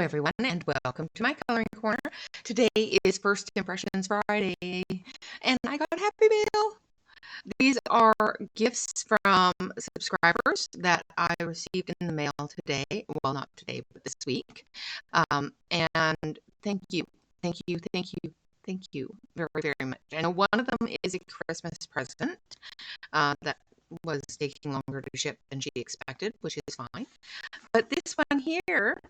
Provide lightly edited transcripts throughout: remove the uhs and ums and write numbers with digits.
everyone, and welcome to my coloring corner. Today is First Impressions Friday, and I got a Happy Mail. These are gifts from subscribers that I received in the mail today. Well, not today, but this week. And thank you, thank you, thank you, thank you very, very much. I know one of them is a Christmas present that was taking longer to ship than she expected, which is fine. But this one here,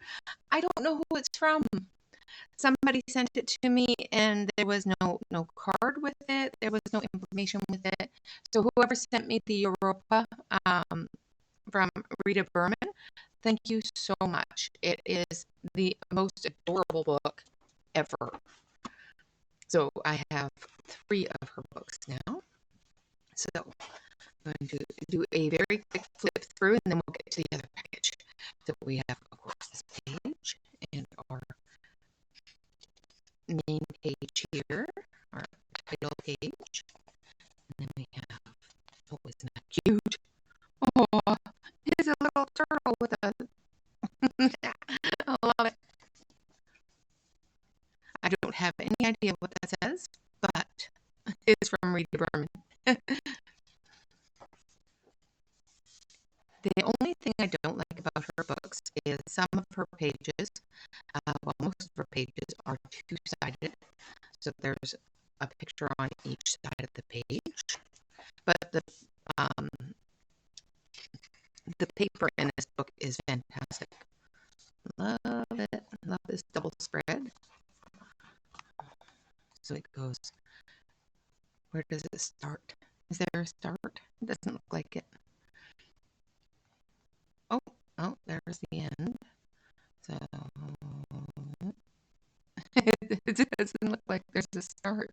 I don't know who it's from. Somebody sent it to me and there was no card with it. There was no information with it. So whoever sent me the Europa from Rita Berman, thank you so much. It is the most adorable book ever. So I have 3 of her books now. So I'm going to do a very quick flip through and then we'll get to the other package. So we have, of course, this page and our main page here, our title page. And then we have, oh, isn't that cute? Oh, it's a little turtle with a, I love it. I don't have any idea what that says, but it's from Rita Berman. The only thing I don't like about her books is some of her pages, well, most of her pages are two-sided. So there's a picture on each side of the page. But the paper in this book is fantastic. Love it. Love this double spread. So it goes, where does it start? Is there a start? It doesn't look like it. Oh, there's the end. So it doesn't look like there's a start.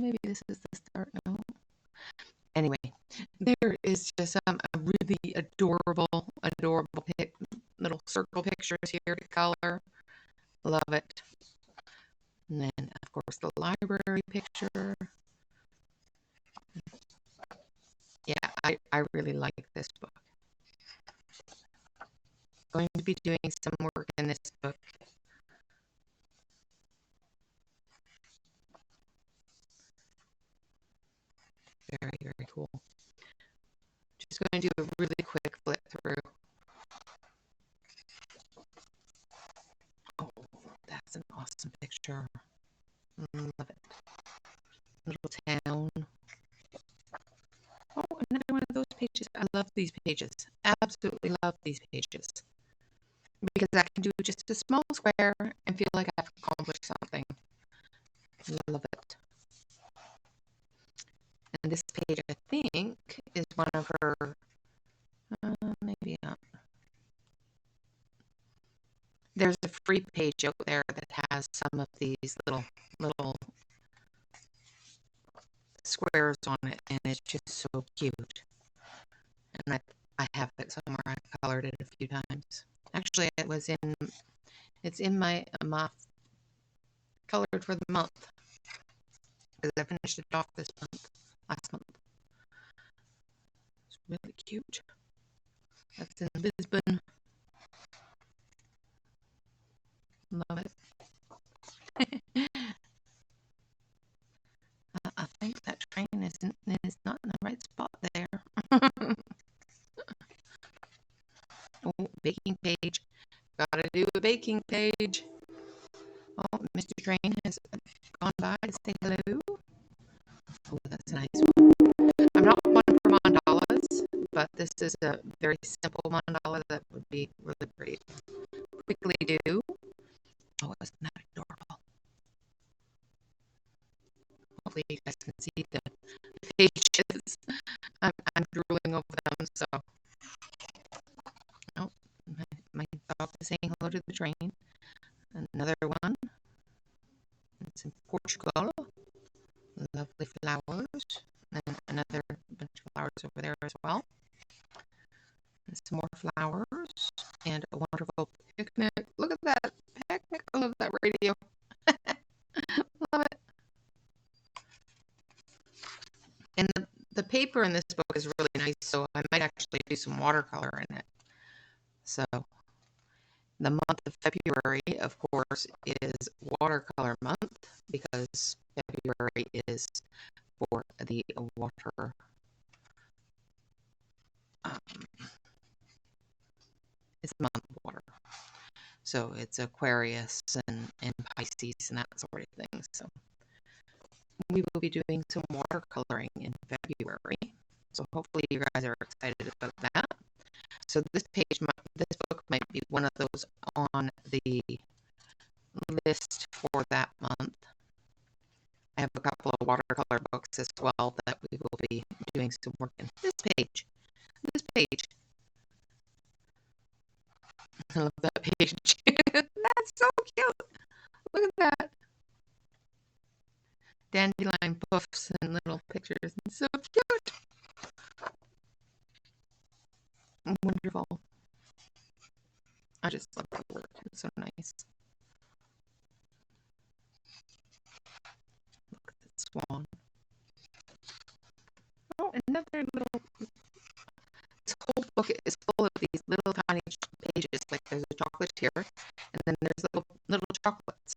Maybe this is the start. No. Anyway, there is just a really adorable little circle pictures here to color. Love it. And then, of course, the library picture. Yeah, I really like this book. Going to be doing some work in this book. Very, very cool. Just going to do a really quick flip through. Oh, that's an awesome picture. Love it. Little town. Oh, another one of those pages. I love these pages. Absolutely love these pages. Because I can do just a small square and feel like I've accomplished something. Love it. And this page, I think, is one of her, maybe not. There's a free page out there that has some of these little squares on it, and it's just so cute. And I have it somewhere. I've colored it a few times. Actually, it's in my colored for the month, because I finished it off last month. It's really cute. That's in Lisbon. Love it. I think that train is not in the right spot there. Oh, baking page. Gotta do a baking page. Oh, Mr. Train has gone by to say hello. Oh, that's a nice one. I'm not one for mandalas, but this is a very simple mandala that would be really great. Quickly do. Oh, isn't that adorable? Hopefully you guys can see the pages. I'm drooling over them, so. Oh, my dog is saying hello to the train. Another one. It's in Portugal. Lovely flowers. And another bunch of flowers over there as well. And some more flowers. And a wonderful picnic. Look at that picnic. I love that radio. Love it. And the paper in this book is really nice, so I might actually do some watercolor in it. So The month of February, of course, is watercolor month because February is for the water. Um, it's the month of water. So it's Aquarius and Pisces and that sort of thing. So we will be doing some watercoloring in February. So hopefully you guys are excited about that. So this book might be one of those on the list for that month. I have a couple of watercolor books as well that we will be doing some work in. This page. I love that page. That's so cute. Look at that. Dandelion puffs and little pictures. It's so cute. Wonderful. I just love the work. It's so nice. Look at that swan. Oh, another little. This whole book is full of these little tiny pages. Like there's a chocolate here, and then there's little chocolates.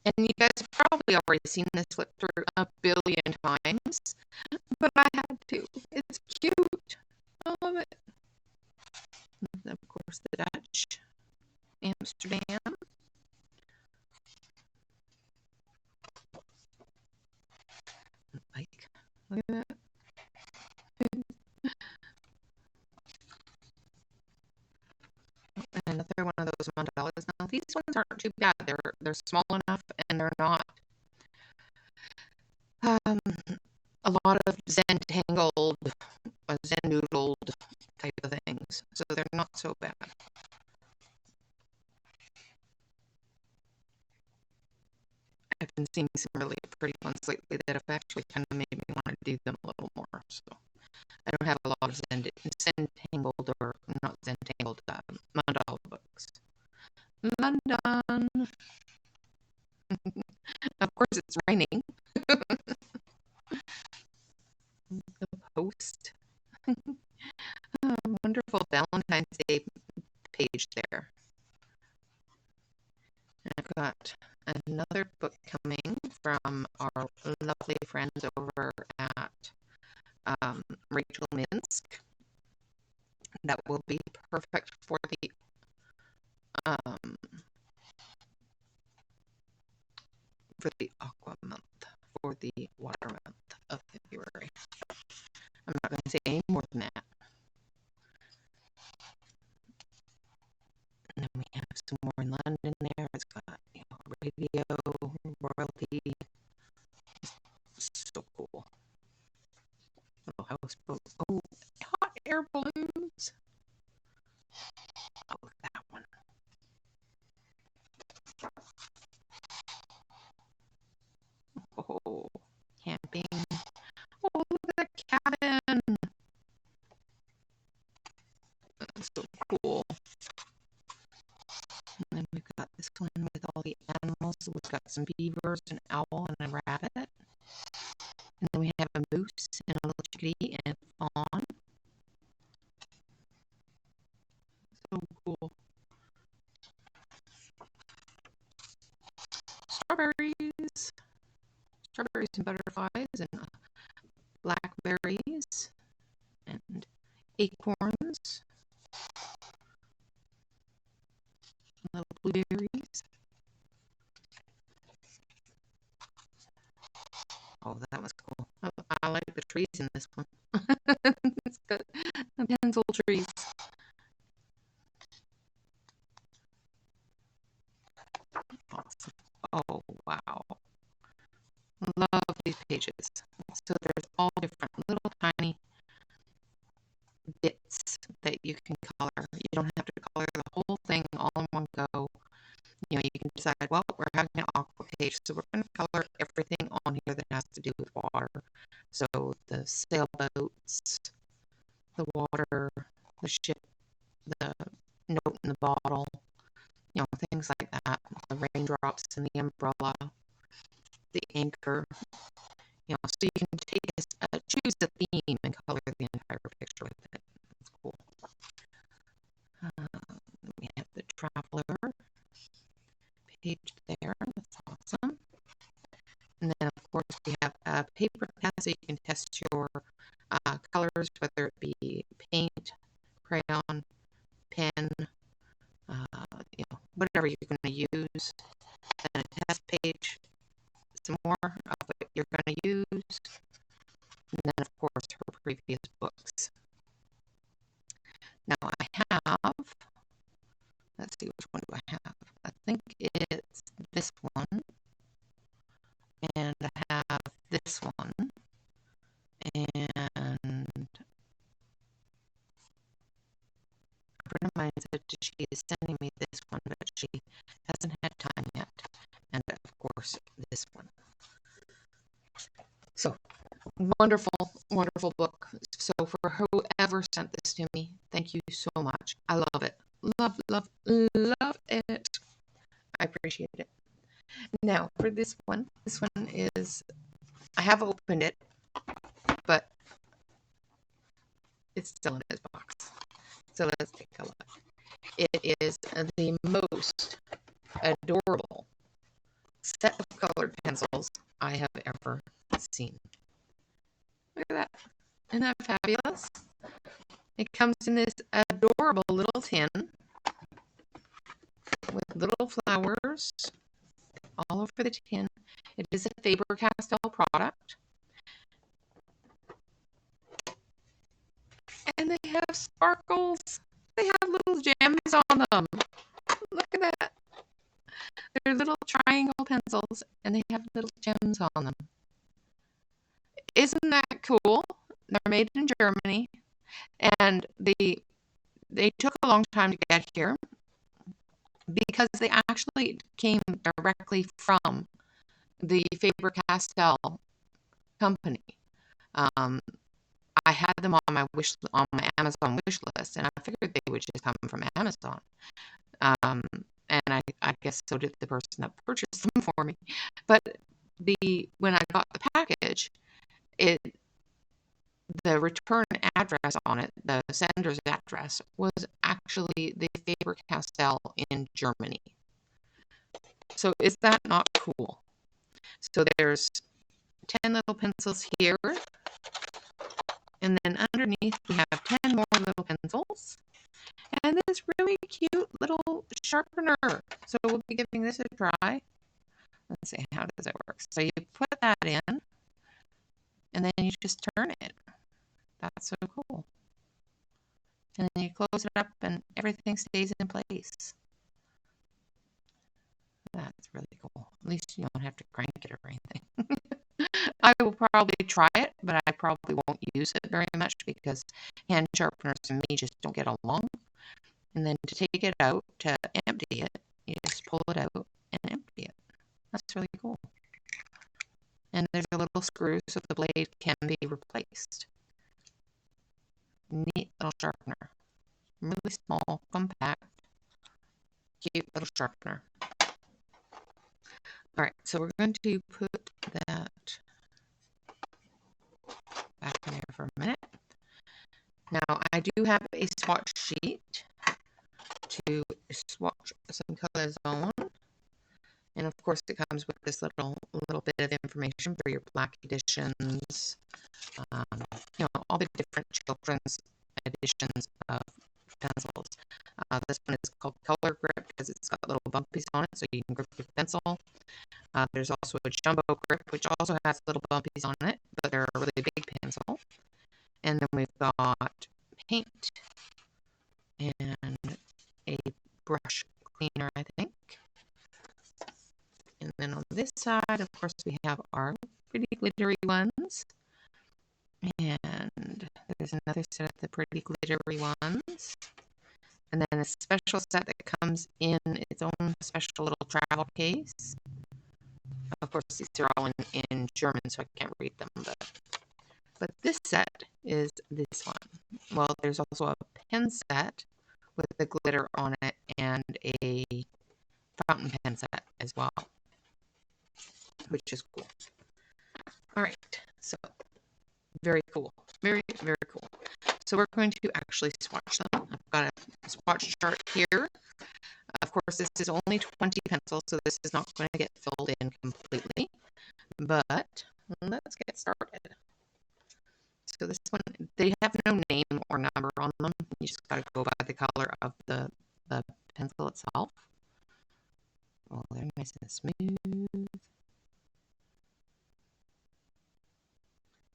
And you guys have probably already seen this flip through a billion times, but I had to. It's cute. I love it. And of course, the Dutch, Amsterdam. Like, look at that. Another one of those mandalas. Now these ones aren't too bad. They're small enough and they're not a lot of Zen-tangled, Zen-noodled type of things. So they're not so bad. I've been seeing some really pretty ones lately that have actually kind of made me want to do them a little more. So I don't have a lot of Zen-tangled or not Zen-tangled mandala books. London. Of course, it's raining. The Post. Wonderful Valentine's Day page there. I've got another book coming from our lovely friends over at Rachel Minsk. That will be perfect for the aqua month, for the water month of February. I'm not going to say any more than that. And then we have some more in London there. It's got, radio, royalty. So cool. Little houseboat. Oh, hot air balloons. Oh, look at that one. Oh, camping. Oh, look at that cabin. That's so cool. And then we've got this one with all the animals. So we've got some beavers, an owl, and a rabbit. And then we have a moose and a little chickadee and a fawn. So cool. Strawberries. Strawberries and butterflies and blackberries and acorns. Little blueberries. Oh, that was cool. I like the trees in this one. It's got pencil trees. Awesome. Oh, wow. Love these pages. So there's all different little tiny bits that you can color. You don't have to color the whole thing all in one go. You can decide, well, we're having an aqua page, so we're going to color everything on here that has to do with water. So the sailboats, the water, the ship, the note in the bottle, things like that. The raindrops and the umbrella, the anchor. So you can choose a theme and color the entire picture with it. It's cool. colors, whether it be paint, crayon, pen, whatever you're going to use. And a test page, some more of what you're going to use, and then of course her previous books. Now I have, let's see, which one do I have? I think it's this one, and I have this one, and a friend of mine said she is sending me this one, but she hasn't had time yet, and of course this one. So, wonderful, wonderful book. So for whoever sent this to me, thank you so much. I love it. Love, love, love it. I appreciate it. Now, for this one is, I have opened it, but it's still in its box. So let's take a look. It is the most adorable set of colored pencils I have ever seen. Look at that. Isn't that fabulous? It comes in this adorable little tin with little flowers all over the tin. It is a Faber Castell product. And they have sparkles. They have little gems on them. Look at that. They're little triangle pencils, and they have little gems on them. Isn't that cool? They're made in Germany, and they took a long time to get here because they actually came directly from the Faber Castell company. I had them on my Amazon wish list, and I figured they would just come from Amazon. And I guess so did the person that purchased them for me. But when I got the package, the return address on it, the sender's address, was actually the Faber Castell in Germany. So is that not cool? So there's 10 little pencils here, and then underneath we have 10 more little pencils, and this really cute little sharpener. So we'll be giving this a try. Let's see, how does it work? So you put that in, and then you just turn it. That's so cool. And then you close it up, and everything stays in place. That's really cool. At least you don't have to crank it or anything. I will probably try it, but I probably won't use it very much because hand sharpeners and me just don't get along. And then to take it out, to empty it, you just pull it out and empty it. That's really cool. And there's a little screw so the blade can be replaced. Neat little sharpener. Really small, compact, cute little sharpener. Alright, so we're going to put that back in there for a minute. Now, I do have a swatch sheet to swatch some colors on. And of course, it comes with this little bit of information for your black editions, all the different children's editions of pencils. This one is called Color Grip because it's got little bumpies on it, so you can grip your pencil. There's also a Jumbo Grip, which also has little bumpies on it, but they're a really big pencil. And then we've got paint and a brush cleaner, I think. And then on this side, of course, we have our pretty glittery ones. And there's another set of the pretty glittery ones. And then a special set that comes in its own special little travel case. Of course, these are all in German, so I can't read them. But this set is this one. Well, there's also a pen set with the glitter on it and a fountain pen set as well, which is cool. All right, so very cool. Very, very cool. So we're going to actually swatch them. I've got a swatch chart here. Of course, this is only 20 pencils, so this is not going to get filled in completely. But let's get started. So this one, they have no name or number on them. You just gotta go by the color of the pencil itself. Oh, they're nice and smooth.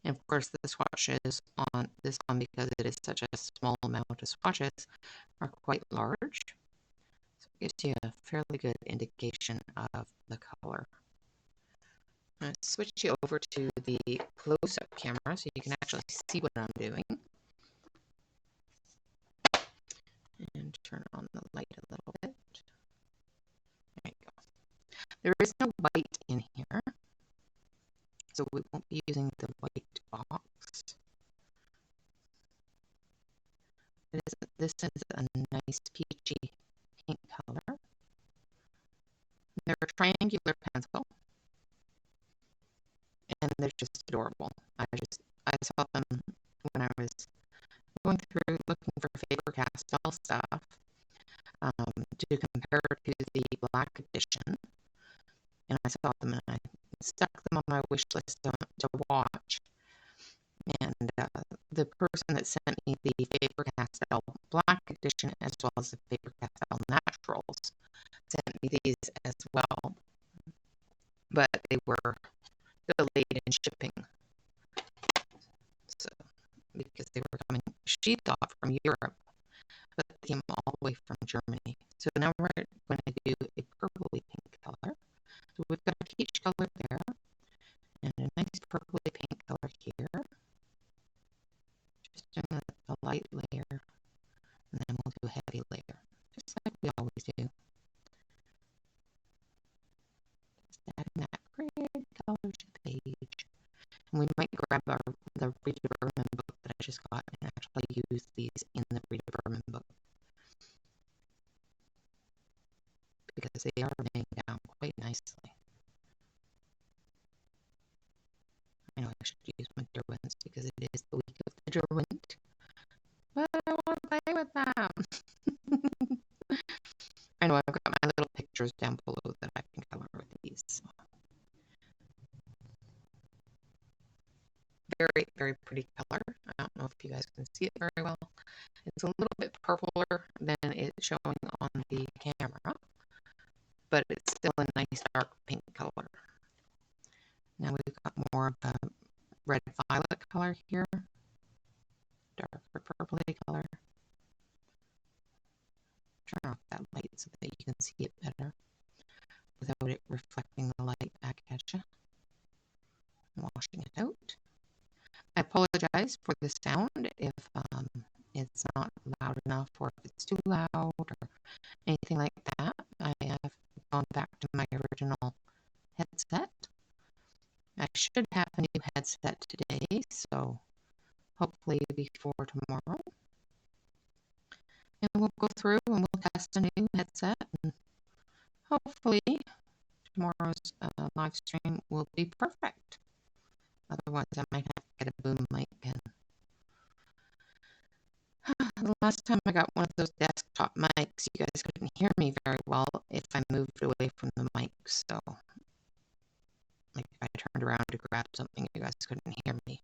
And of course, the swatches on this one, because it is such a small amount of swatches, are quite large. So it gives you a fairly good indication of the color. I'm going to switch you over to the close-up camera so you can actually see what I'm doing. And turn on the light a little bit. There you go. There is no white in here, so we won't be using the white box. This is a nice peachy pink color. They're a triangular pencil, and they're just adorable. I saw them when I was going through looking for Faber Castell stuff to compare to the black edition, and I saw them and I stuck them on my wish list to watch. And the person that sent me the Faber Castell Black Edition as well as the Faber Castell Naturals sent me these as well, but they were delayed in shipping. So, because they were coming, she thought, from Europe, but they came all the way from Germany. So now we're going to do a purpley pink color. So we've got a peach color there, and a nice purpley pink color here. Just doing a light layer, and then we'll do a heavy layer, just like we always do. Just adding that red color to the page. And we might grab the Rita Berman book that I just got and actually use these in the Rita Berman book, because they are laying down quite nicely. I know I should use my Derwents because it is the week of the Derwent, but I want to play with them. I know I've got my little pictures down below that I can color with these. So. Very, very pretty color. I don't know if you guys can see it very well. It's a little bit purpler than it's showing on the camera, but it's still a nice dark pink color. Now we've got more of the red violet color here, darker purpley color. Turn off that light so that you can see it better without it reflecting the light back at you. Washing it out. I apologize for the sound if it's not loud enough or if it's too loud or anything like that. I have gone back to my original headset. I should have a new headset today, so hopefully before tomorrow. And we'll go through and we'll test a new headset, and hopefully tomorrow's live stream will be perfect. Otherwise, I might have to get a boom mic. And the last time I got one of those desktop mics, you guys couldn't hear me very well if I moved away from the mic. So, like if I turned around to grab something, you guys couldn't hear me.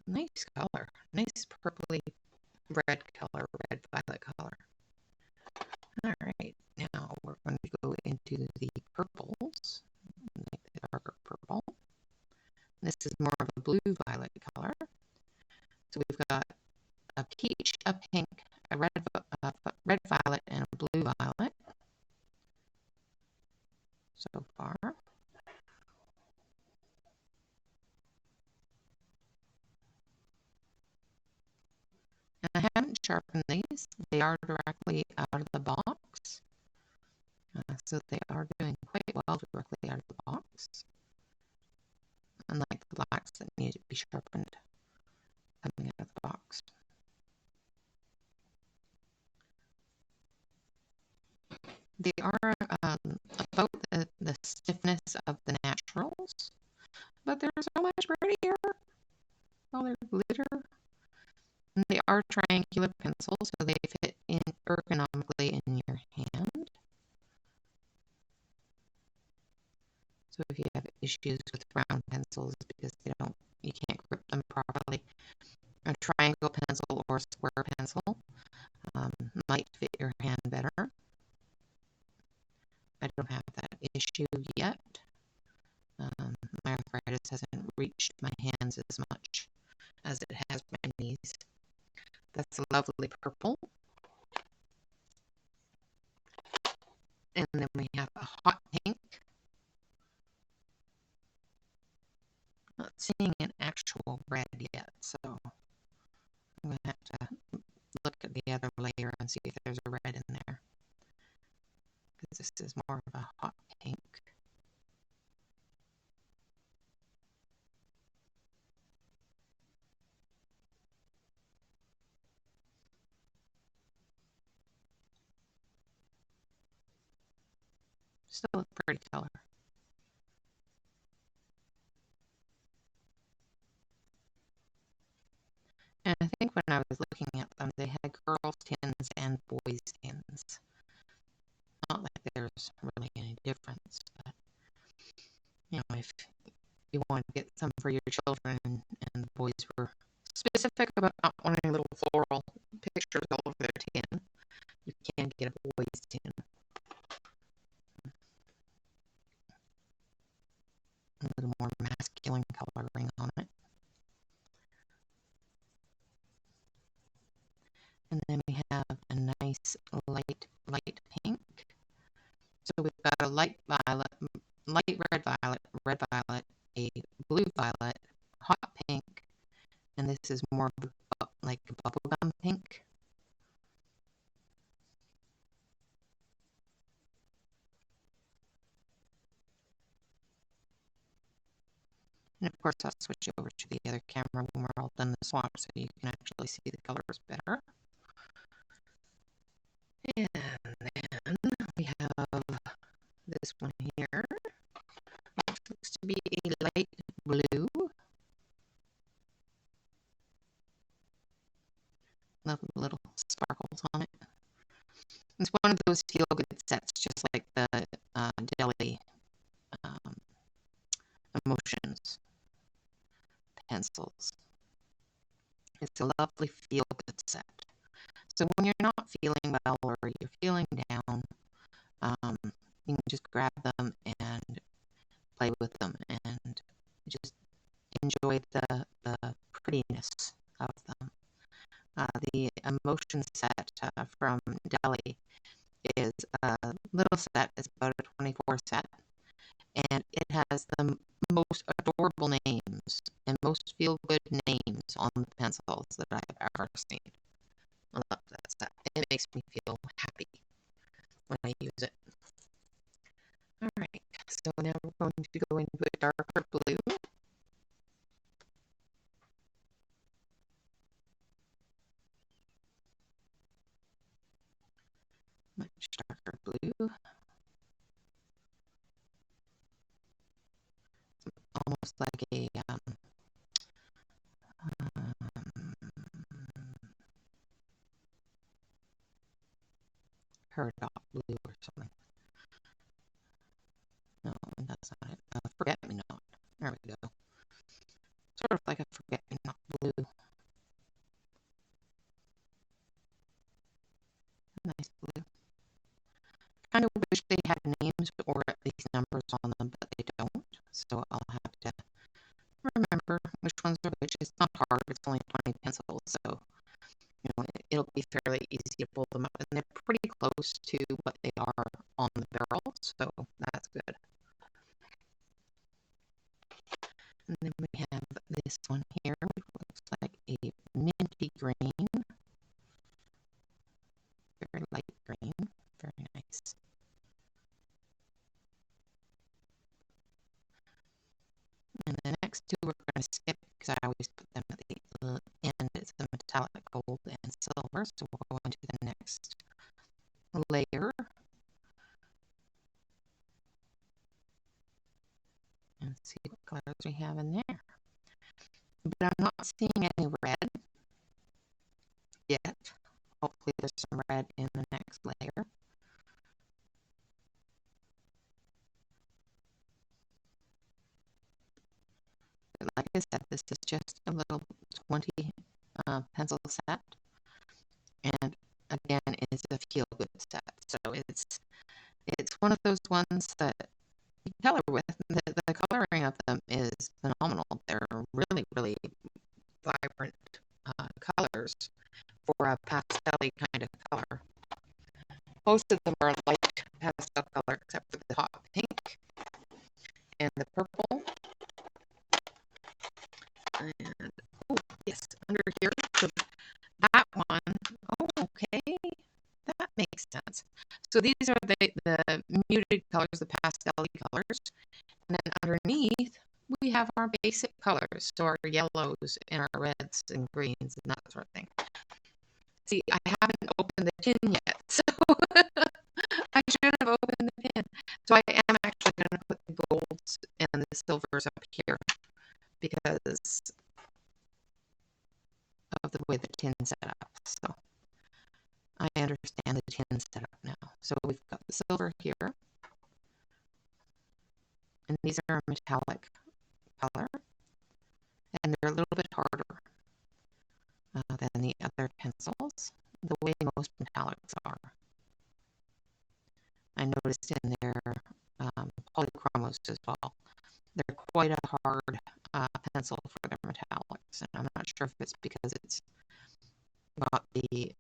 Nice color, nice purpley red color, red violet color. All right, now we're going to go into the purples, like the darker purple. This is more of a blue violet color. So we've got a peach, a pink, a red violet, and a blue violet so far. And I haven't sharpened these. They are directly out of the box. So they are doing quite well directly out of the box. Unlike the blacks that need to be sharpened coming out of the box. They are about the stiffness of the naturals, but they're so much prettier. Oh, they're glitter. And they are triangular pencils, so they fit in ergonomically in your hand. So if you have issues with round pencils because you can't grip them properly, A triangle pencil or square pencil might fit your hand better. I don't have that issue yet. My arthritis hasn't reached my hands as much as it has my knees. That's a lovely purple. And then we have a hot pink. Not seeing an actual red yet, so I'm going to have to look at the other layer and see if there's a red in there. Because this is more of a hot pink. Still a pretty color. And I think when I was looking at them, they had girls' tins and boys' tins. Not like there's really any difference, but you know, if you want to get some for your children and the boys were specific about not wanting little floral pictures all over their tin, you can get a boys' tin. A little more masculine coloring on it. And then we have a nice light pink. So we've got a light violet, light red violet, a blue violet, hot pink, and this is more like a bubblegum pink. And of course, I'll switch over to the other camera when we're all done the swatch so you can actually see the colors better. And then we have this one here, which looks to be a light blue. Love the little sparkles on it. It's one of those feel-good sets, just like the Deli Emotions pencils. It's a lovely feel-good set. So when you're not feeling well or you're feeling down, you can just grab them and play with them and just enjoy the prettiness of them. The Emotion set from Deli is a little set. It's about a 24 set, and it has the most adorable names and most feel-good names on the pencils that I've ever seen. I love that set. It makes me feel happy when I use it. Alright, so now we're going to go into a darker blue. Much darker blue. Almost like a peridot blue or something. No, that's not it. Forget-me-not. There we go. Sort of like a forget-me-not blue. Nice blue. Kind of wish they had names or at least numbers on them, but they don't. So I'll have to remember which ones are which. It's not hard. It's only 20 pencils, so you know it'll be fairly easy to pull them up, and they're pretty close to what they are on the barrel, so that's good. And then we have this one here, which looks like a minty green, very light green, very nice. And the next two we're going to skip because I always put them at the end. It's the metallic gold and silver, so we'll go into the next layer. And see what colors we have in there. But I'm not seeing any red yet. Hopefully there's some red in the next layer. But like I said, this is just a little 20 pencil set, and again, it's a feel-good set. So it's one of those ones that you color with. The coloring of them is phenomenal. They're really, really vibrant colors for a pastel-y kind of color. Most of them are light pastel color, except for the hot pink and the purple. And oh yes, under here, so that one. Oh, okay, that makes sense. So these are the muted colors, the pastel colors, and then underneath we have our basic colors, so our yellows and our reds and greens and that sort of thing. See, I haven't opened the tin yet, so I should have opened the tin. So I am actually going to put the golds and the silvers up here because of the way the tin's set up. So I understand the tin setup now. So we've got the silver here, and these are a metallic color, and they're a little bit harder than the other pencils, the way most metallics are. I noticed in their polychromos as well. They're quite a hard pencil for their metallics, and I'm not sure if it's because it's got the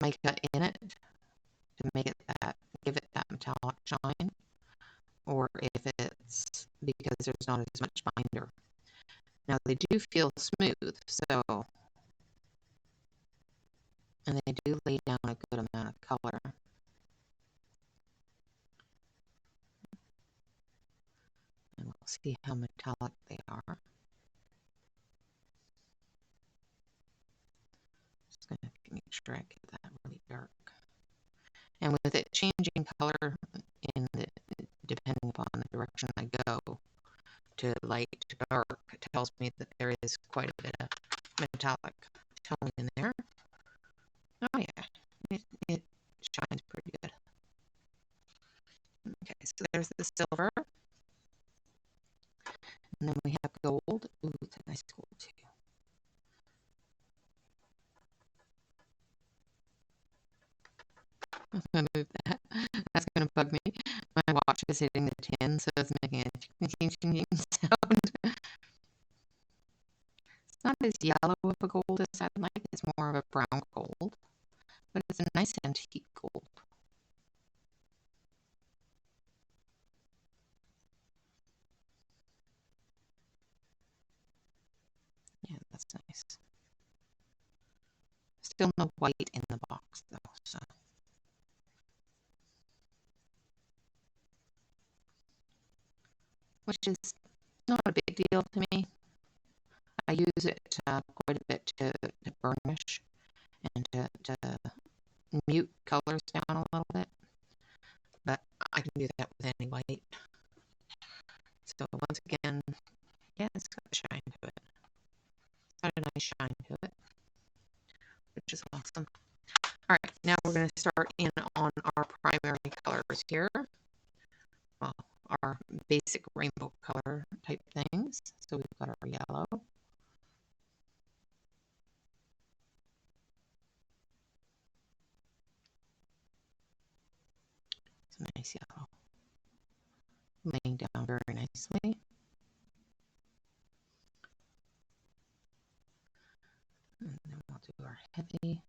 mica in it to make it give it that metallic shine, or if it's because there's not as much binder. Now they do feel smooth, so, and they do lay down a good amount of color. And we'll see how metallic they are. Just going to make sure I get that really dark. And with it changing color depending upon the direction I go, to light to dark, it tells me that there is quite a bit of metallic tone in there. Oh yeah, it shines pretty good. Okay, so there's the silver. And then we have gold. Ooh, it's a nice gold too. I'm going to move that. That's going to bug me. My watch is hitting the tin, so it's making a ching sound. It's not as yellow of a gold as I'd like. It's more of a brown gold. But it's a nice antique gold. Yeah, that's nice. Still no white in the box, though, so. Which is not a big deal to me. I use it quite a bit to burnish and to mute colors down a little bit. But I can do that with any white. So once again, yeah, it's got a shine to it. It's got a nice shine to it, which is awesome. All right, now we're going to start in on our primary colors here. Well, our basic rainbow color type things. So we've got our yellow. It's a nice yellow. Laying down very nicely. And then we'll do our heavy.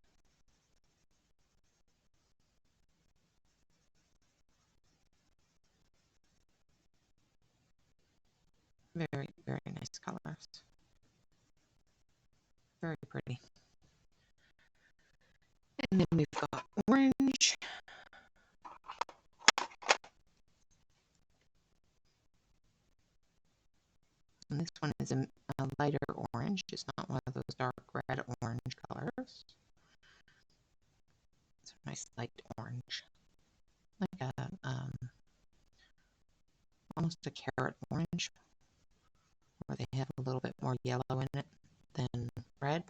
Very, very nice colors. Very pretty. And then we've got orange. And this one is a lighter orange. It's not one of those dark red orange colors. It's a nice light orange. Like a, almost a carrot orange, where they have a little bit more yellow in it than red.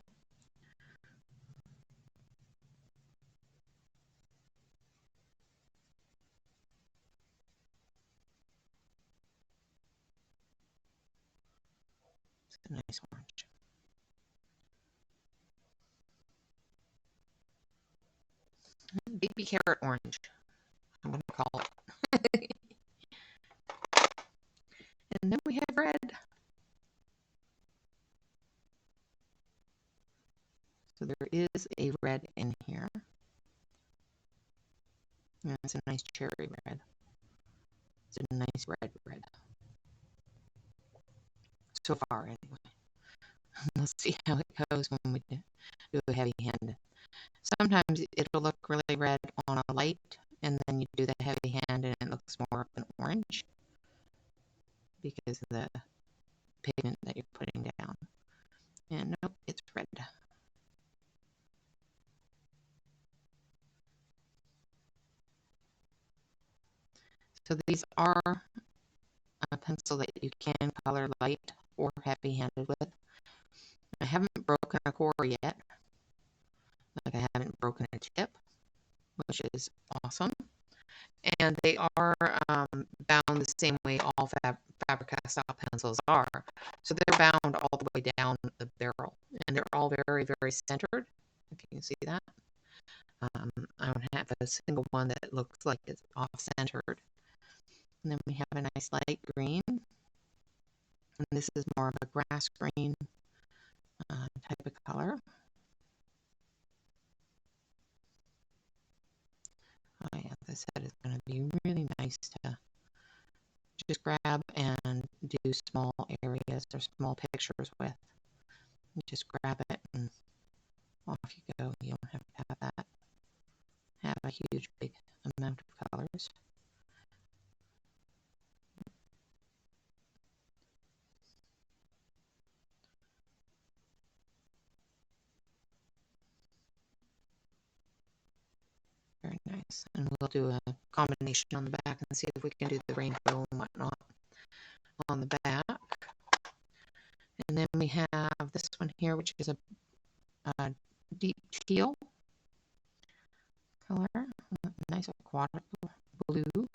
It's a nice orange. Baby carrot orange, I'm going to call it. And then we have red. So there is a red in here. And it's a nice cherry red. It's a nice red. So far, anyway. Let's see how it goes when we do a heavy hand. Sometimes it'll look really red on a light, and then you do the heavy hand and it looks more of an orange because of the pigment that you're putting down. And nope, it's red. So these are a pencil that you can color light or heavy-handed with. I haven't broken a core yet. Like I haven't broken a tip, which is awesome. And they are bound the same way all Faber Castell pencils are. So they're bound all the way down the barrel. And they're all very, very centered, if you can see that. I don't have a single one that looks like it's off-centered. And then we have a nice light green. And this is more of a grass green type of color. Oh yeah, this set is going to be really nice to just grab and do small areas or small pictures with. You just grab it and off you go. You don't have to have a huge big amount of colors. Very nice. And we'll do a combination on the back and see if we can do the rainbow and whatnot on the back. And then we have this one here, which is a deep teal color. Nice aquatic blue.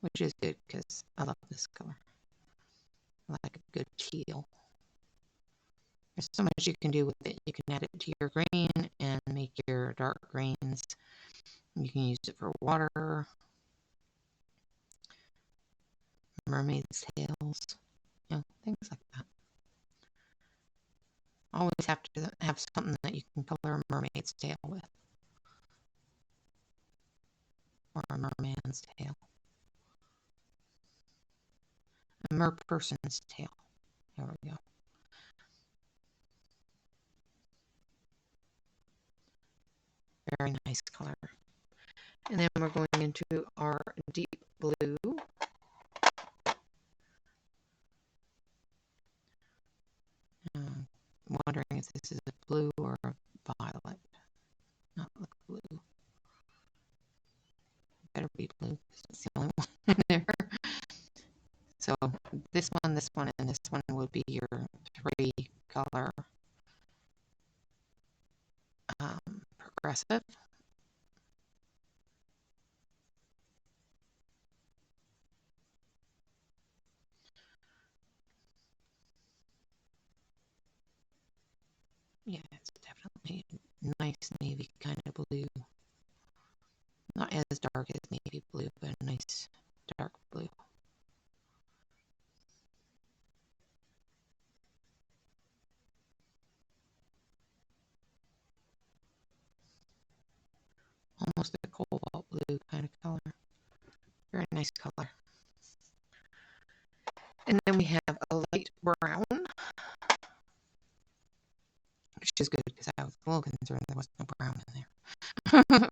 Which is good because I love this color. I like a good teal. There's so much you can do with it. You can add it to your green and make your dark greens. You can use it for water, mermaid's tails, things like that. Always have to have something that you can color a mermaid's tail with. Or a merman's tail. A merperson's tail. There we go. Very nice color. And then we're going into our deep blue. Wondering if this is a blue or a violet. Not look blue. Better be blue because it's the only one in there. So this one, and this one would be your 3 color progressive. Yeah, it's definitely nice navy kind of blue. Not as dark as navy blue, but a nice dark blue. Almost a cobalt blue kind of color. Very nice color. And then we have a light brown, which is good because I was a little concerned there wasn't no brown in there.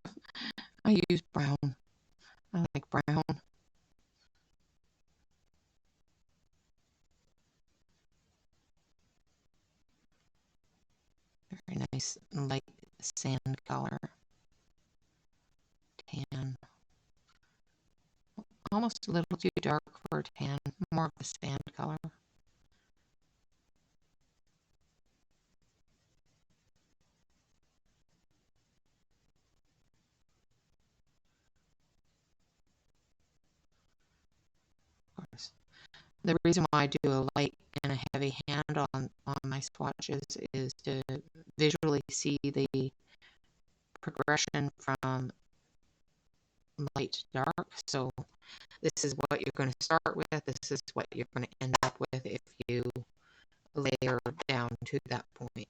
I use brown. I like brown. Very nice light sand color. Tan. Almost a little too dark for a tan. More of a sand color. The reason why I do a light and a heavy hand on my swatches is to visually see the progression from light to dark. So this is what you're going to start with. This is what you're going to end up with if you layer down to that point.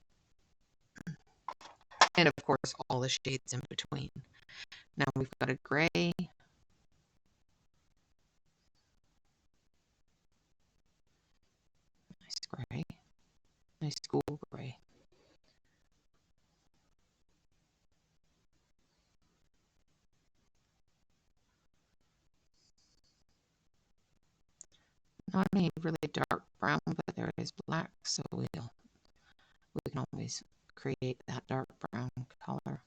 And of course, all the shades in between. Now we've got a gray. Nice gray. Nice school gray. Not any really dark brown, but there is black, so we can always create that dark brown color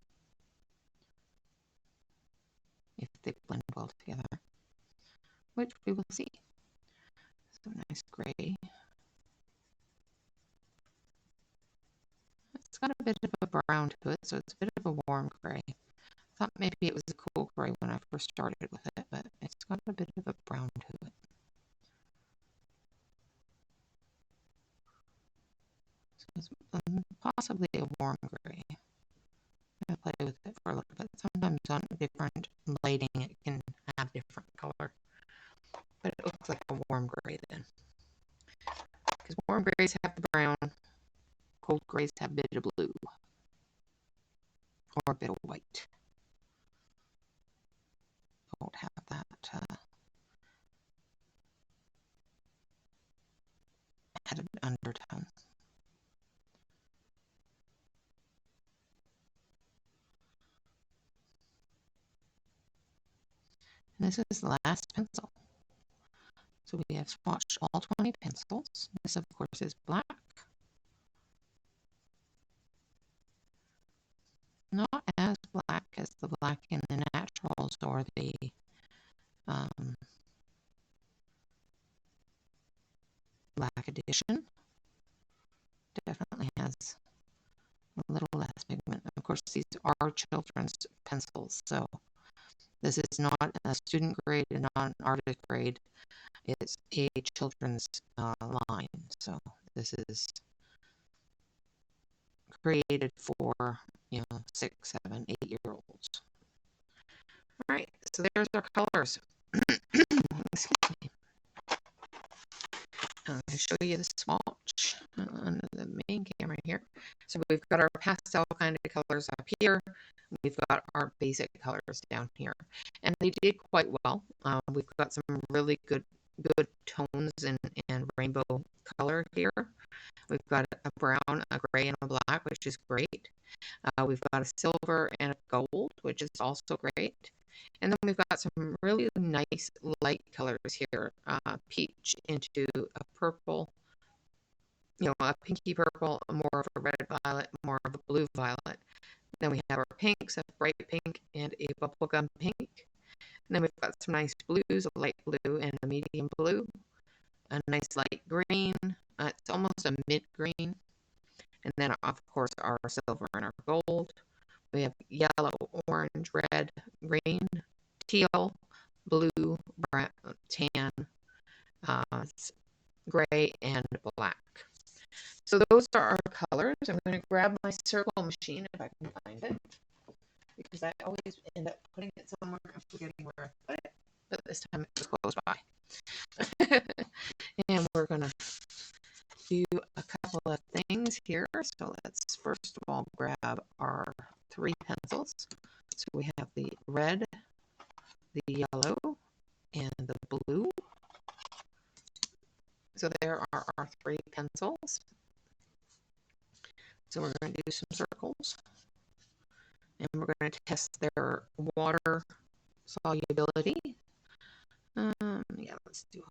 if they blend well together, which we will see. So nice gray. It's got a bit of a brown to it, so it's a bit of a warm gray. I thought maybe it was a cool gray when I first started with it, but it's got a bit of a brown to it. So it's possibly a warm gray. I'm going to play with it for a little bit. Sometimes on different lighting it can have different color, but it looks like a warm gray then. Because warm grays have the brown, cold grays have a bit of blue, or a bit of white. Don't have that added undertone. And this is the last pencil. So we have swatched all 20 pencils. This, of course, is black. Not as black as the black in the naturals or the black edition. Definitely has a little less pigment. Of course, these are children's pencils, so this is not a student grade and not an artist grade. It's a children's line, so this is created for 6, 7, 8-year-olds. All right, so there's our colors. Excuse me. I'm going to show you the swatch on the main camera here. So we've got our pastel kind of colors up here. We've got our basic colors down here. And they did quite well. We've got some really good tones and rainbow color here. We've got a brown, a gray, and a black, which is great. We've got a silver and a gold, which is also great. And then we've got some really nice light colors here. Peach into a purple, a pinky purple, more of a red violet, more of a blue violet. Then we have our pinks, a bright pink and a bubblegum pink. And then we've got some nice blues, a light blue and a medium blue. A nice light green. It's almost a mid green. And then, of course, our silver and our gold. We have yellow, orange, red, green, teal, blue, brown, tan, gray, and black. So those are our colors. I'm going to grab my circle machine if I can find it, because I always end up putting it somewhere and forgetting where I put it. But this time it was close by. And we're going to do a couple of things here. So let's first of all grab our 3 pencils. So we have the red, the yellow, and the blue. So there are our 3 pencils. So we're going to do some circles. And we're going to test their water solubility. Yeah, let's do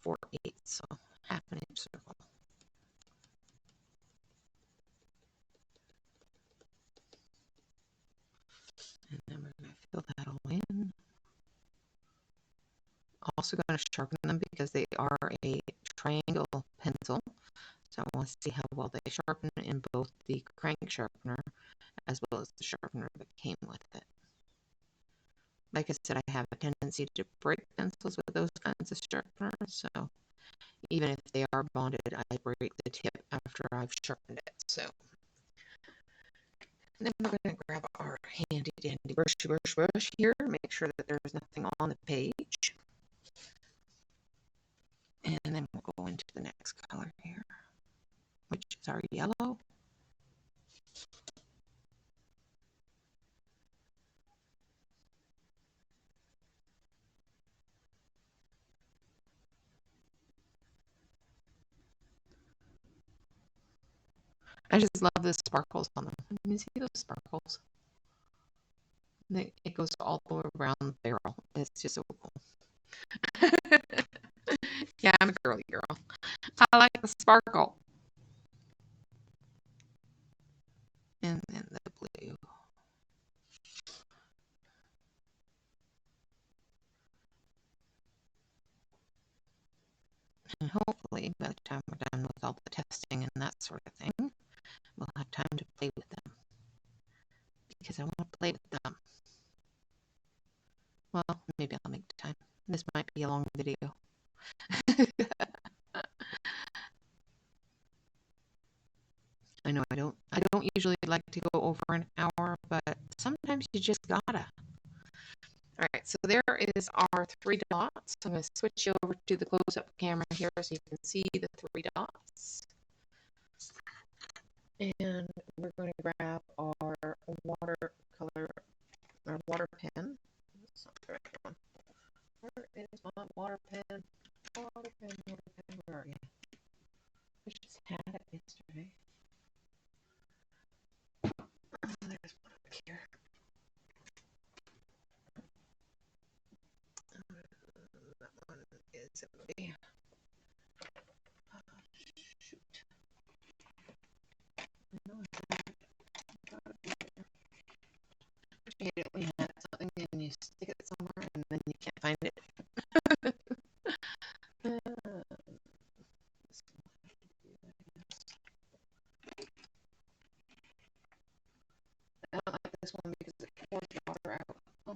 4/8, so half an inch circle. And then we're going to fill that all in. Also going to sharpen them because they are a triangle pencil. So I want to see how well they sharpen in both the crank sharpener as well as the sharpener that came with it. Like I said, I have a tendency to break pencils with those kinds of sharpeners, so even if they are bonded, I break the tip after I've sharpened it. So then we're going to grab our handy dandy brush here, make sure that there's nothing on the page. And then we'll go into the next color here, which is our yellow. I just love the sparkles on them. Can you see those sparkles? It goes all the way around the barrel. It's just so cool. Yeah, I'm a girly girl. I like the sparkle. And then the blue. And hopefully, by the time we're done with all the testing and that sort of thing, we'll have time to play with them. Because I want to play with them. Well, maybe I'll make time. This might be a long video. I know I don't usually like to go over an hour, but sometimes you just gotta. All right, so there is our 3 dots. I'm going to switch you over to the close-up camera here so you can see the 3 dots. And we're going to grab our watercolor, our water pen. That's not the right one. Where is my water pen? Water pen, where are you? I just had it yesterday. Oh, there's one up here. That one is empty. Shoot. No, I hate it when you have something and you stick it somewhere and then you can't find it. I don't like this one because it pours water out. Oh,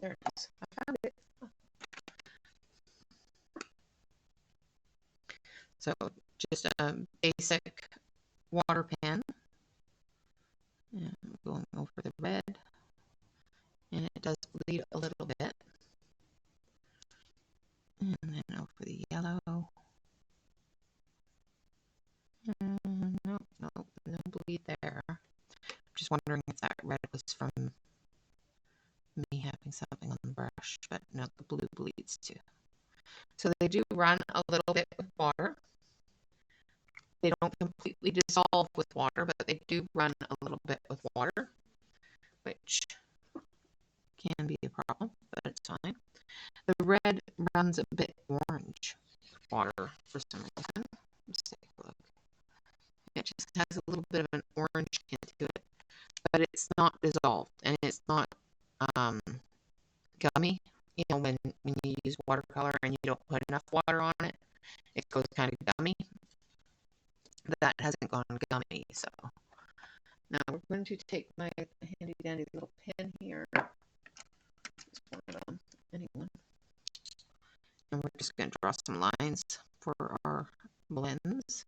there it is. I found it. So just a basic water pen. And I'm going over the red. And it does bleed a little bit. And then over the yellow. No bleed there. I'm just wondering if that red was from me having something on the brush, but no, the blue bleeds too. So they do run a little bit with water. They don't completely dissolve with water, but they do run a little bit with water, which can be a problem, but it's fine. The red runs a bit orange with water for some reason. Let's take a look. It just has a little bit of an orange tint to it, but it's not dissolved and it's not gummy. You know, when you use watercolor and you don't put enough water on it, it goes kind of gummy. That hasn't gone gummy, so now we're going to take my handy dandy little pen here. Just one of them, anyone. And we're just going to draw some lines for our blends.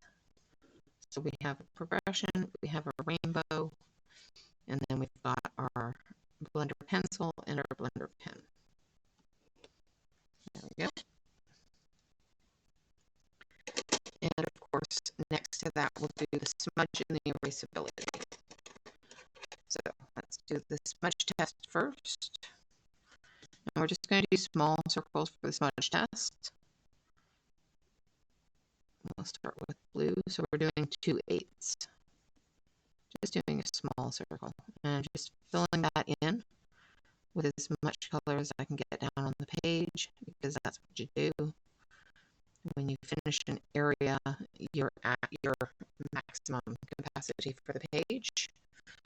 So we have a progression, we have a rainbow, and then we've got our blender pencil and our blender pen. There we go. And of course, next to that, we'll do the smudge and the erasability. So let's do the smudge test first. And we're just going to do small circles for the smudge test. We'll start with blue, so we're doing 2/8. Just doing a small circle and just filling that in with as much color as I can get down on the page, because that's what you do. When you finish an area, you're at your maximum capacity for the page,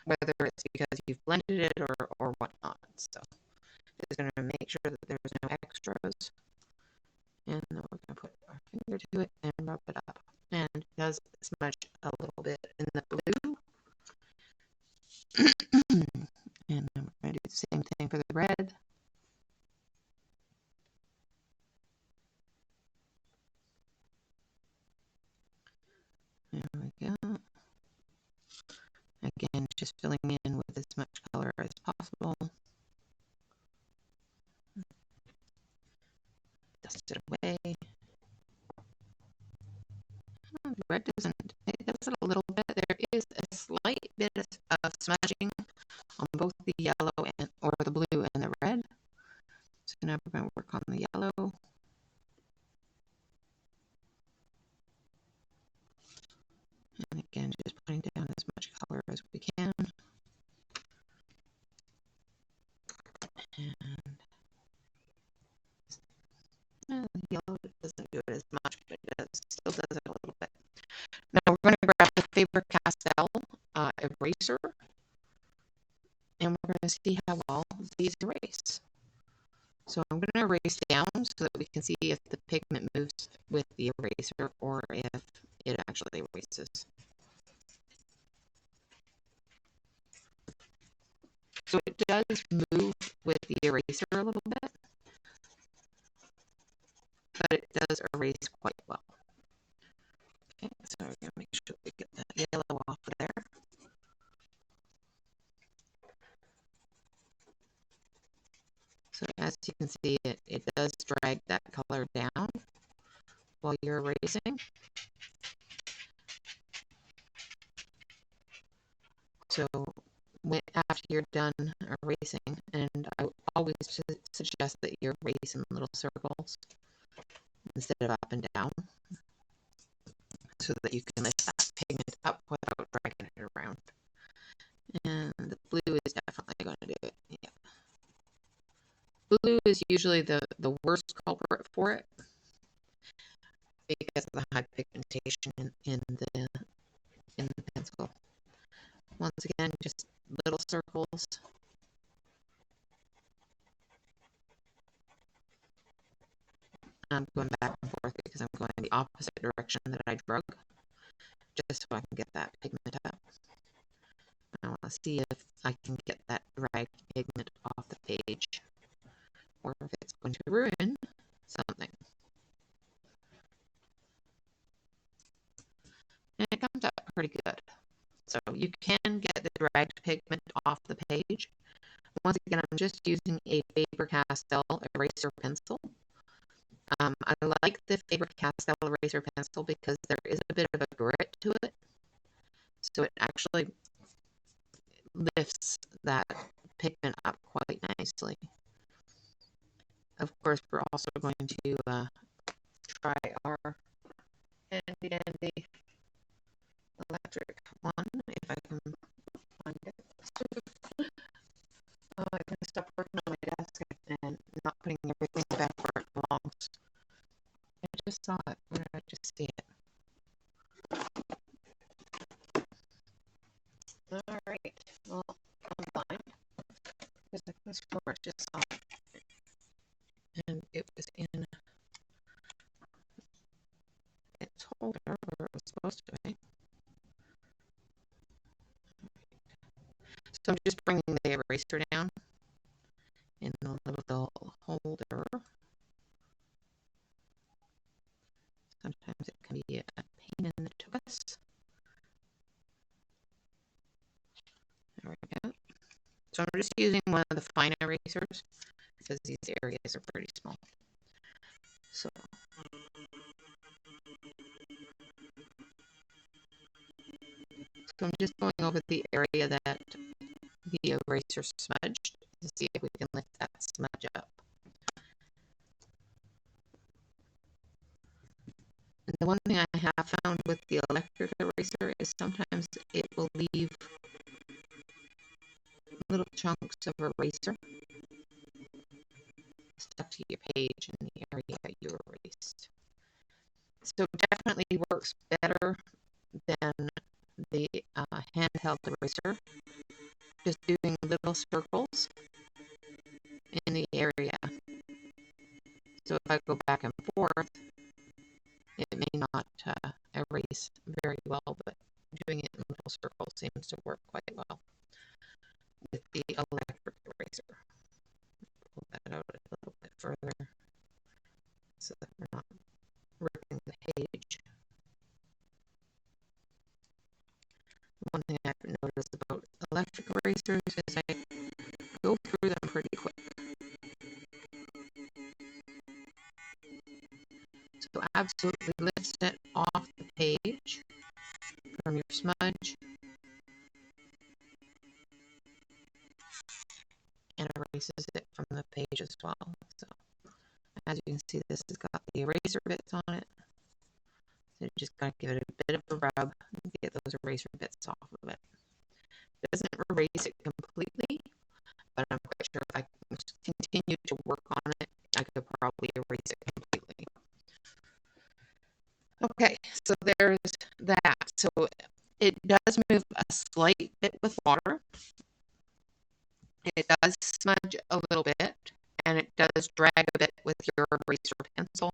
whether it's because you've blended it or whatnot. So just going to make sure that there's no extras. And then we're going to put our finger to it and rub it up. And it does smudge a little bit in the blue. And then we're going to do the Same thing for the red. There we go. Again, just filling in with as much color as possible. Dust it away. The red doesn't, it does it a little bit. There is a slight bit of smudging on both the yellow or the blue and the red. So now we're going to work on the yellow. And again, just putting down as much color as we can. And the yellow doesn't do it as much, but it still does it a little bit. Now we're going to grab the Faber Castell eraser, and we're going to see how well these erase. So I'm going to erase down so that we can see if the pigment moves with the eraser or if it actually erases. So it does move with the eraser a little bit, but it does erase quite well. Okay, so we're going to make sure we get that yellow off of there. So as you can see, it does drag that color down while you're erasing. So after you're done erasing, and I always suggest that you erase in little circles instead of up and down, so that you can lift that pigment up without dragging it around. And the blue is definitely going to do it. Yeah. Blue is usually the worst culprit for it because of the high pigmentation in the pencil. Once again, just little circles. I'm going back and forth because I'm going in the opposite direction that I drug, just so I can get that pigment up. I want to see if I can get that dragged pigment off the page, or if it's going to ruin something. And it comes out pretty good. So you can get the dragged pigment off the page. Once again, I'm just using a Faber Castell eraser pencil. I like the Faber Castell eraser pencil because there is a bit of a grit to it. So it actually lifts that pigment up quite nicely. Of course, we're also going to try our handy dandy electric one, if I can find it. I can stop working on my desk and not putting everything back where it belongs. I just saw it. Where did I just see it? Alright, well, I'm fine. Because I can sure I just saw it. And it was in its holder where it was supposed to be. So I'm just bringing the eraser down in the little holder. Sometimes it can be a pain in the twist. There we go. So I'm just using one of the fine erasers because these areas are pretty small. So I'm just going over the area that the eraser smudged to see if we can lift that smudge up. And the one thing I have found with the electric eraser is sometimes it will leave little chunks of eraser stuck to your page in the area that you erased. So it definitely works better than the handheld eraser. Just doing little circles in the area. So if I go back and forth, it may not erase very well, but doing it in little circles seems to work quite well with the electric eraser. further so that we're not ripping the page. One thing I've noticed about electric erasers is I go through them pretty quick. So absolutely lifts it off the page from your smudge and erases it from the page as well. So as you can see, this has got the eraser bits on it. So you just gotta give it a bit of a rub and get those eraser bits off of it. It doesn't erase it completely, but I'm quite sure if I continue to work on it, I could probably erase it completely. Okay, so there's that. So it does move a slight bit with water. It does smudge a little bit, and it does drag a bit with your eraser pencil.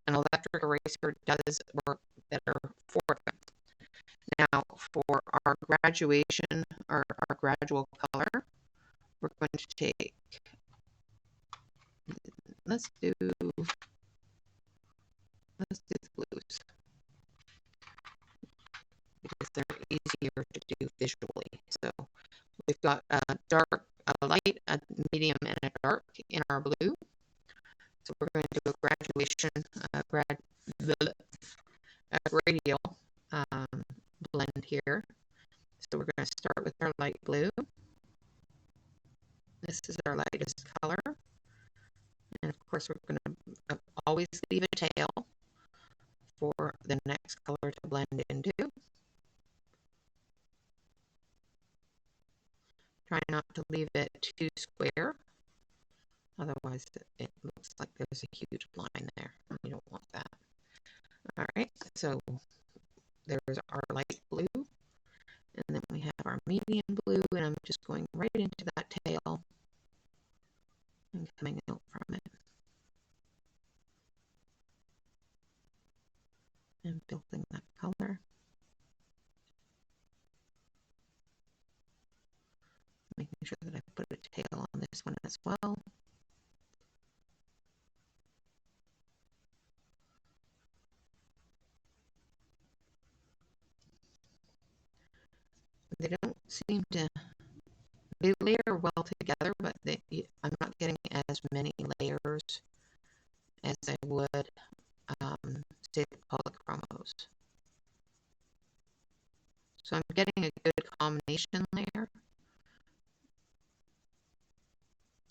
An electric eraser does work better for them. Now, for our graduation or our gradual color, we're going to take, let's do the blues because they're easier to do visually. So we've got a dark, a light, a medium, and a dark in our blue. So we're going to do a graduation, a radial blend here. So we're going to start with our light blue. This is our lightest color. And of course, we're going to always leave a tail for the next color to blend into. Try not to leave it too square. Otherwise, it looks like there's a huge line there. We don't want that. All right, so there's our light blue. And then we have our medium blue, and I'm just going right into that tail and coming out from it. And building that color. Making sure that I put a tail on this one as well. They don't seem to, they layer well together, but I'm not getting as many layers as I would say the polychromos. So I'm getting a good combination layer.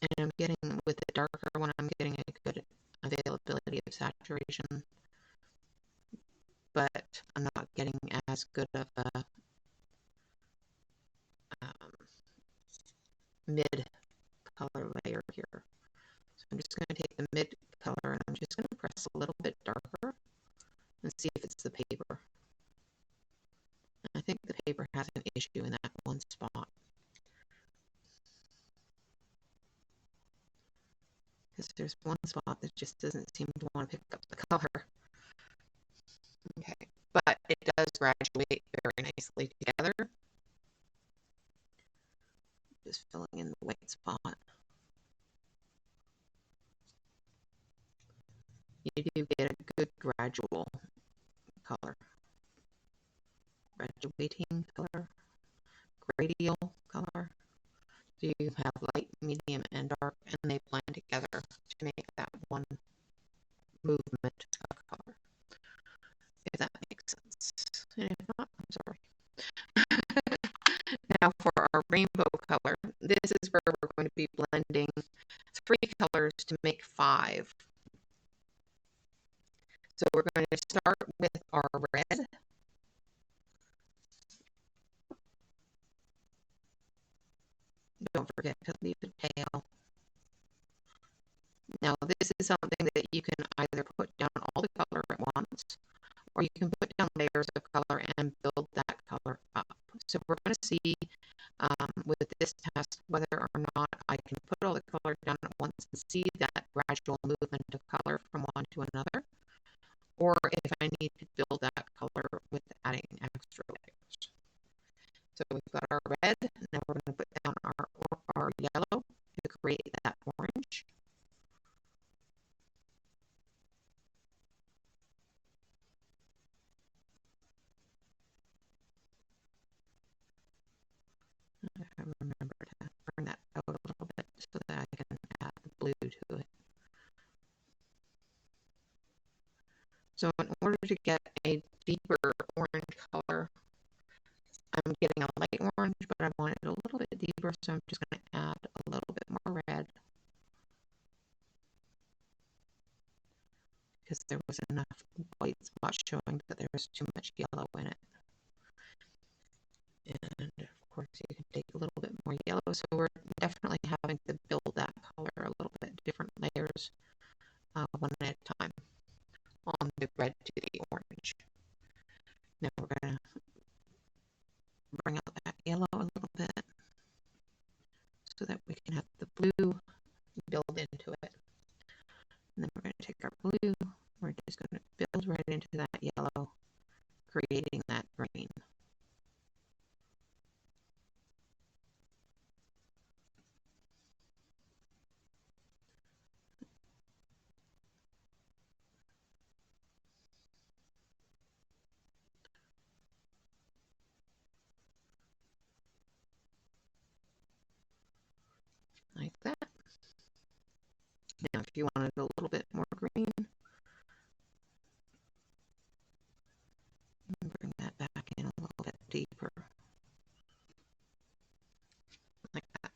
And I'm getting, with the darker one, I'm getting a good availability of saturation. But I'm not getting as good of a mid color layer here. So I'm just going to take the mid color and I'm just going to press a little bit darker and see if it's the paper. I think the paper has an issue in that one spot. Because there's one spot that just doesn't seem to want to pick up the color. Okay, but it does graduate very nicely together. Just filling in the white spot. You do get a good gradual color. Graduating color. Radial color. So you have light, medium, and dark, and they blend together to make that one movement of color. If that makes sense. And if not, I'm sorry. Now for our rainbow color, this is where we're going to be blending 3 colors to make 5. So we're going to start with our red. Don't forget to leave the tail. Now this is something that you can either put down all the color at once, or you can put down layers of color and build that color up. So we're going to see with this test whether or not I can put all the color down at once and see that gradual movement of color from one to another, or if I need to build that color with adding extra layers. So we've got our red, now we're going to put down our yellow to create that orange. blue to it. So in order to get a deeper orange color, I'm getting a light orange, but I want it a little bit deeper, so I'm just going to add a little bit more red, because there was enough white spots showing that there was too much yellow in it. And of course you can take a little bit more yellow, so we're definitely having to build that color a little bit, different layers, one at a time, on the red to the orange. Now we're going to bring out that yellow a little bit so that we can have the blue build into it. And then we're going to take our blue, we're just going to build right into that yellow, creating that green. Like that. Now if you wanted a little bit more green, bring that back in a little bit deeper. Like that.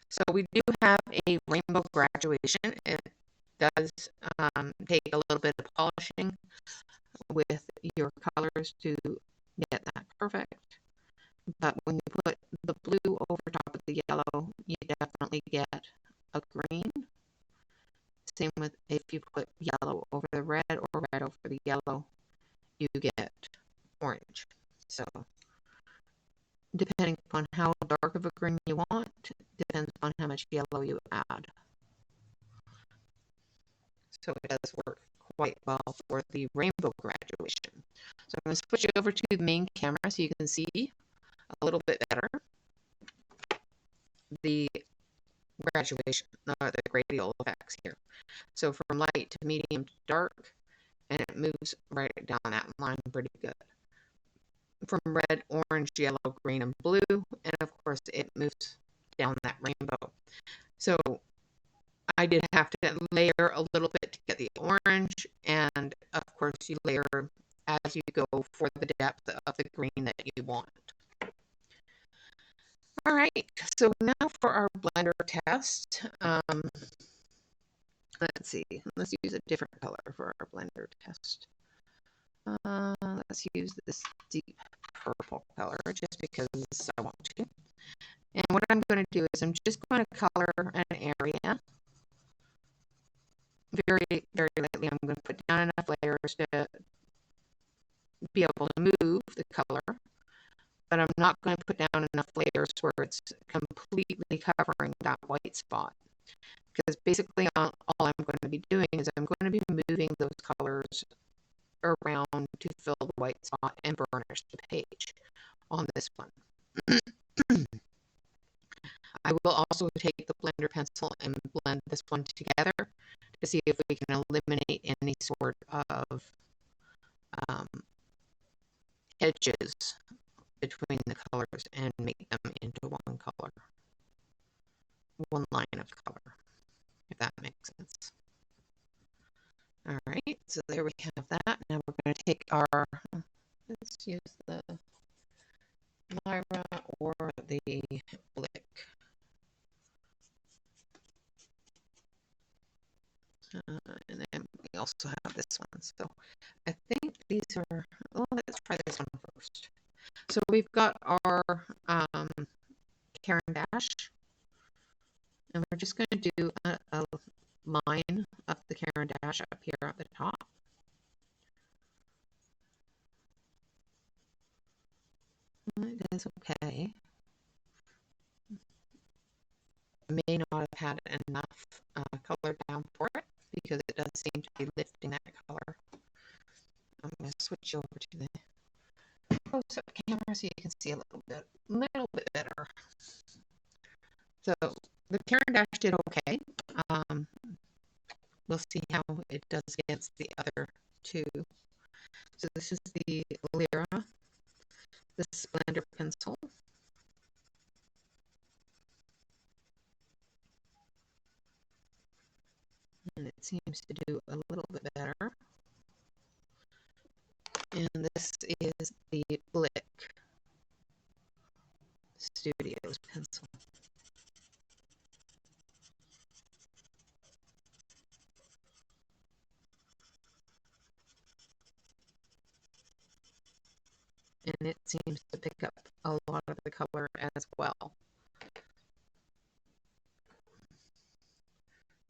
So we do have a rainbow graduation. It does take a little bit of polishing with your colors to get that perfect. But when you put the blue over top of the yellow, you definitely get a green. Same with if you put yellow over the red or red over the yellow, you get orange. So depending upon how dark of a green you want, depends on how much yellow you add. So it does work quite well for the rainbow graduation. So I'm going to switch over to the main camera so you can see a little bit better the graduation, the gradient effects here. So from light to medium to dark, and it moves right down that line pretty good. From red, orange, yellow, green, and blue, and of course it moves down that rainbow. So I did have to layer a little bit to get the orange, and of course you layer as you go for the depth of the green that you want. All right, so now for our blender test. Let's see, let's use a different color for our blender test. Let's use this deep purple color just because I want to. And what I'm going to do is I'm just going to color an area very, very lightly. I'm going to put down enough layers to be able to move the color, but I'm not going to put down enough layers where it's completely covering that white spot. Because basically all I'm going to be doing is I'm going to be moving those colors around to fill the white spot and burnish the page on this one. I will also take the blender pencil and blend this one together to see if we can eliminate any sort of edges between the colors and make them into one color, one line of color, if that makes sense. All right, so there we have that. Now we're going to take our, let's use the Lyra or the Blick. And then we also have this one. So I think these are, well, let's try this one first. So we've got our Caran d'Ache, and we're just going to do a line of the Caran d'Ache up here at the top. It is okay. May not have had enough color down for it because it does seem to be lifting that color. I'm going to switch over to the close-up camera so you can see a little bit better. So the Caran d'Ache did okay. We'll see how it does against the other two. So this is the Lyra, the Blender pencil. And it seems to do a little bit better. And this is the Blick Studios pencil. And it seems to pick up a lot of the color as well.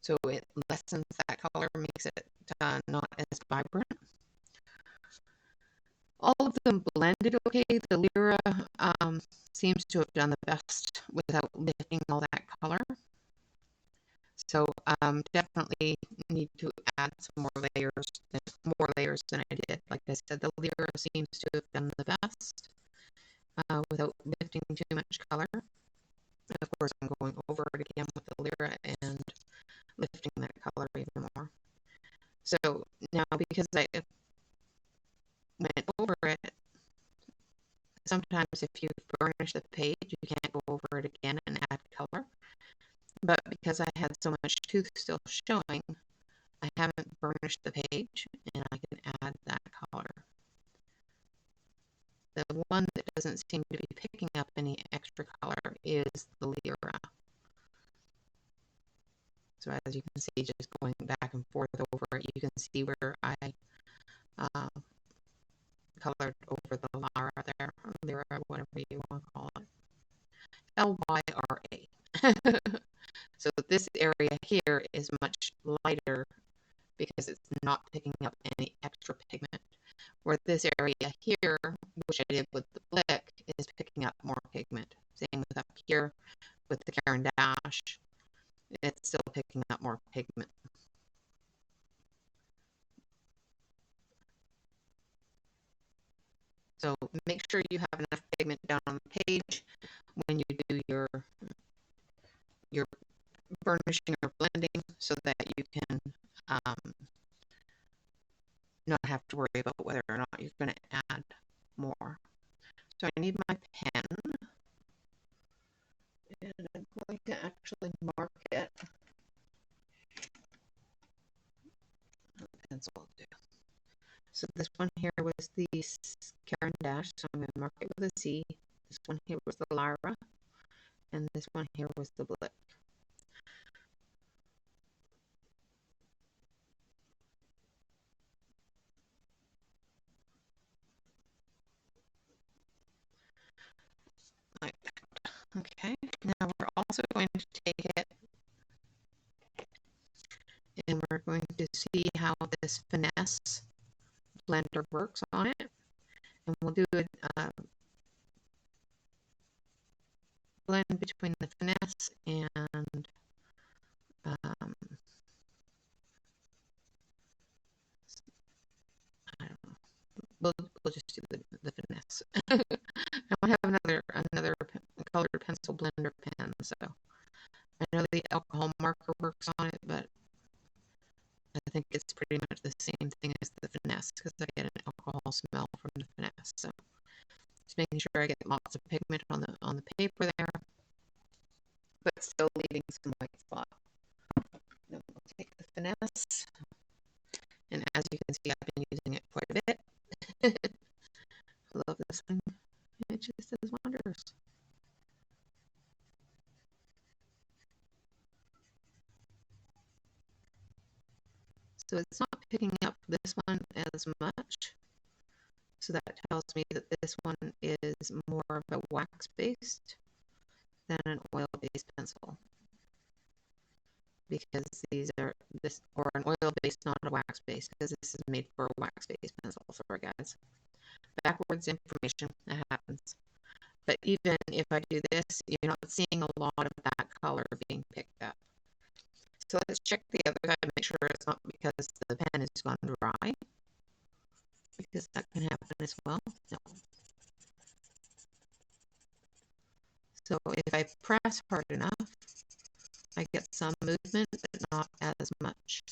So it lessens that color, makes it not as vibrant. All of them blended okay. The Lyra seems to have done the best without lifting all that color. So definitely need to add some more layers than I did. Like I said, the Lyra seems to have done the best without lifting too much color. Of course, I'm going over it again with the Lyra and lifting that color even more. So now, because I went over it, sometimes if you burnish the page, you can't go over it again and add color. But because I had so much tooth still showing, I haven't burnished the page, and I can add that color. The one that doesn't seem to be picking up any extra color is the Lyra. So as you can see, just going back and forth over it, you can see where I colored over the Lyra there, or Lyra, whatever you want to call it. Lyra. So this area here is much lighter because it's not picking up any extra pigment. Where this area here, which I did with the Blick, is picking up more pigment. Same with up here with the Caran d'Ache. It's still picking up more pigment. So make sure you have enough pigment down on the page when you do your burnishing or blending, so that you can not have to worry about whether or not you're going to add more. So I need my pen, and I'm going to actually mark it. The pencil will do. So this one here was the Caran d'Ache, so I'm going to mark it with a C. This one here was the Lyra, and this one here was the Blick. Like that. Okay, now we're also going to take it and we're going to see how this finesse blender works on it. And we'll do a blend between the finesse and I don't know. We'll just do the finesse. I don't have another colored pencil blender pen, so I know the alcohol marker works on it, but I think it's pretty much the same thing as the finesse because I get an alcohol smell from the finesse. So just making sure I get lots of pigment on the paper there, but still leaving some white spot. Then we'll take the finesse, and as you can see, I've been using it quite a bit. I love this thing. It just does wonders. So it's not picking up this one as much. So that tells me that this one is more of a wax-based than an oil-based pencil. Because these are or an oil-based, not a wax-based, because this is made for a wax-based pencil. Sorry, guys. Backwards information, that happens. But even if I do this, you're not seeing a lot of that color being picked up. So let's check the other side to make sure it's not because the pen has gone dry, because that can happen as well. No. So if I press hard enough, I get some movement, but not as much.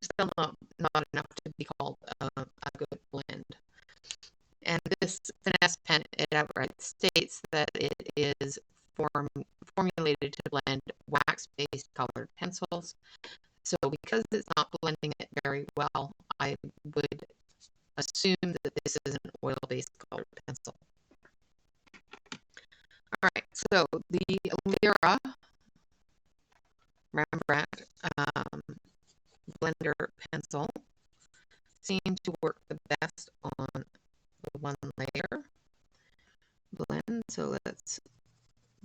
Still not enough to be called a good blend. And this finesse pen, it outright states that it is formulated to blend wax-based colored pencils. So because it's not blending it very well, I would assume that this is an oil-based colored pencil. All right, so the Lyra Rembrandt blender pencil seemed to work the best on the one layer blend. So let's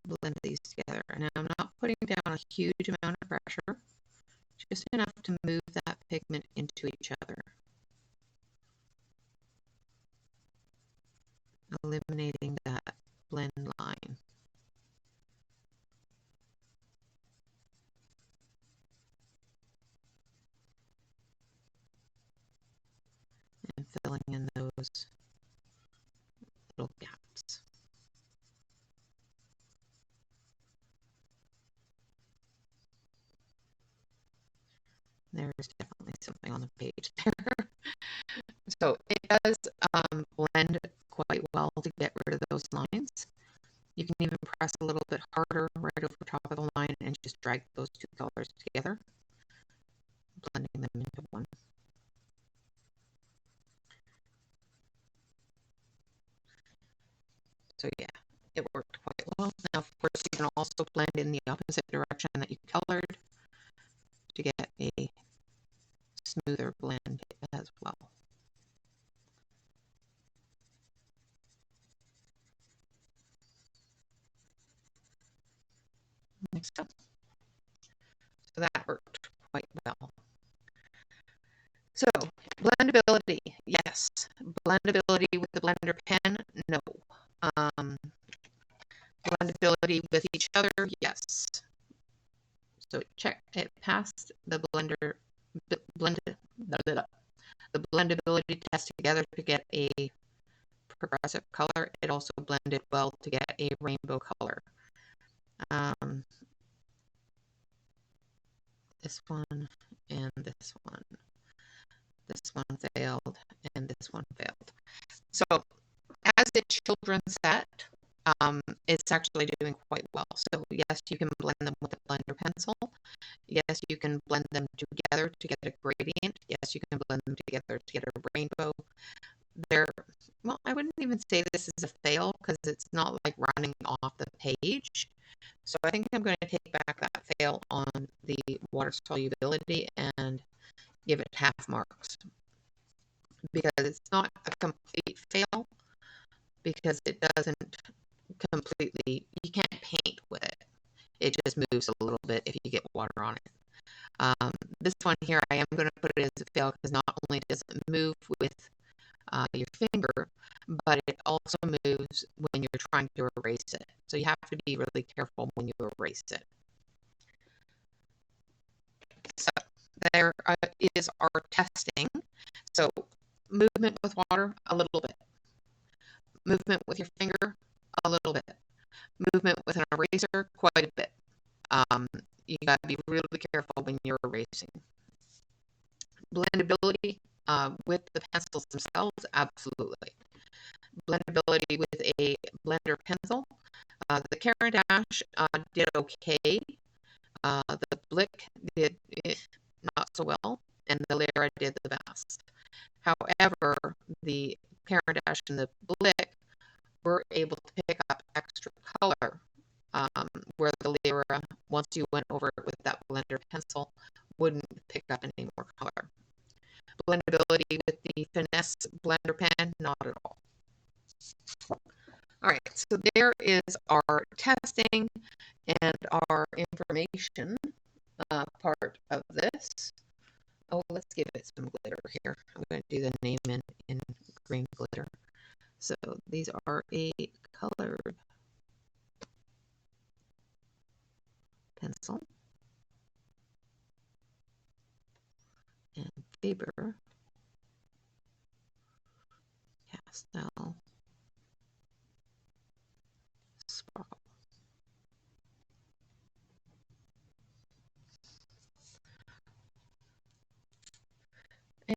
blend these together. And I'm not putting down a huge amount of pressure, just enough to move that pigment into each other, eliminating that blend line. And filling in those little gaps. There's definitely something on the page there. So it does blend quite well to get rid of those lines. You can even press a little bit harder right over top of the line and just drag those two colors together, blending them into one. So yeah, it worked quite well. Now, of course, you can also blend in the opposite direction that you colored to get a smoother blend as well. Next up. So that worked quite well. So blendability, yes. Blendability with the blender pen, no. Blendability with each other, yes. So it passed the blendability test together to get a progressive color. It also blended well to get a rainbow color. This one and this one. This one failed and this one failed. So as a children's set, it's actually doing quite well. So yes, you can blend them with a blender pencil. Yes, you can blend them together to get a gradient. Yes, you can blend them together to get a rainbow. Well, I wouldn't even say this is a fail because it's not like running off the page. So I think I'm going to take back that fail on the water solubility and give it half marks, because it's not a complete fail, because it doesn't completely, you can't paint with it. It just moves a little bit if you get water on it. This one here, I am going to put it as a fail because not only does it move with your finger, but it also moves when you're trying to erase it. So you have to be really careful when you erase it. So there is our testing. So movement with water, a little bit. Movement with your finger, a little bit. Movement with an eraser, quite a bit. You got to be really careful when you're erasing. Blendability with the pencils themselves, absolutely. Blendability with a blender pencil. The Caran d'Ache did okay. The Blick did not so well, and the Lyra did the best. However, the Caran d'Ache and the Blick were able to pick up extra color, where the Lyra, once you went over it with that blender pencil, wouldn't pick up any more color. Blendability with the Finesse blender pen, not at all. All right, so there is our testing and our information part of this. Oh, let's give it some glitter here. I'm going to do the name in green glitter. So these are a colored pencil and Faber Castell Sparkle.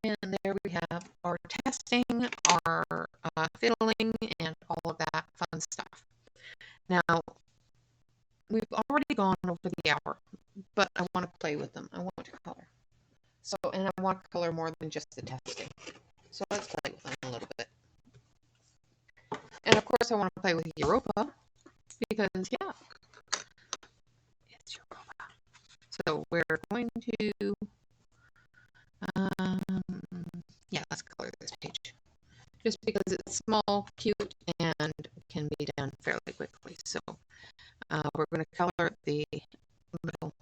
And there we have our testing, our fiddling, and all of that fun stuff. Now, the hour, but I want to play with them. I want to color. So, and I want to color more than just the testing. So let's play with them a little bit. And of course I want to play with Europa because, yeah, it's Europa. So we're going to, yeah, let's color this page. Just because it's small, cute, and can be done fairly quickly. So we're going to color the little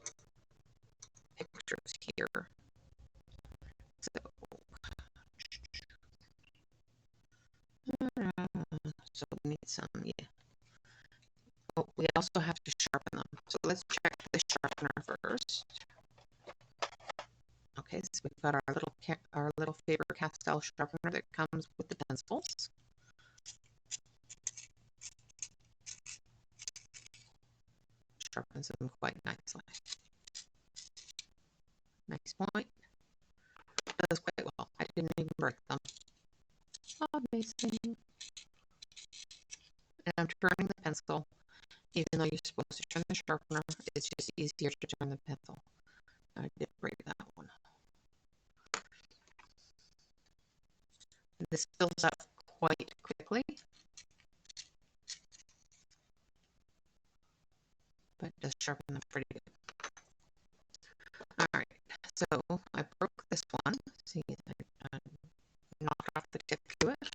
pictures here. So we need some, yeah. Oh, we also have to sharpen them. So let's check the sharpener first. Okay, so we've got our little Faber Castell sharpener that comes with the pencils. Sharpens them quite nicely. Nice point. Does quite well. I didn't even break them. Amazing. And I'm turning the pencil. Even though you're supposed to turn the sharpener, it's just easier to turn the pencil. I did break that one. This fills up quite quickly, but it does sharpen them pretty good. Alright, so I broke this one. See, I knocked off the tip to it.